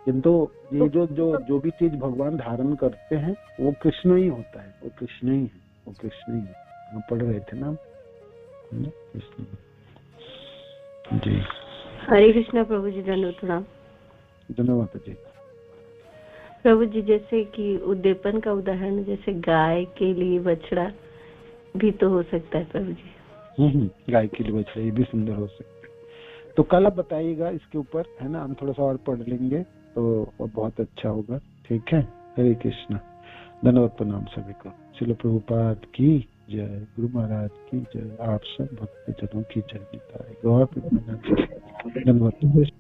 किंतु ये जो भी चीज भगवान धारण करते हैं वो कृष्ण ही होता है, वो कृष्ण ही है, वो कृष्ण ही है। हम पढ़ रहे थे ना, कृष्ण जी। हरे कृष्णा प्रभु जी, धन्यवाद, धन्यवाद जी। प्रभु जी, जैसे कि उद्दीपन का उदाहरण, जैसे गाय के लिए बछड़ा भी तो हो सकता है प्रभु जी। गाय के लिए बछड़ा, ये भी सुंदर हो सकता है। तो कल आप बताइएगा इसके ऊपर, है ना, हम थोड़ा सा और पढ़ लेंगे तो बहुत अच्छा होगा, ठीक है। हरे कृष्णा। धन्यवाद, प्रणाम सभी को। श्रील प्रभुपाद की जय, गुरु महाराज की जय, आप सब भक्तजनों की जय। निताय गौर प्रेमानंद। धन्यवाद।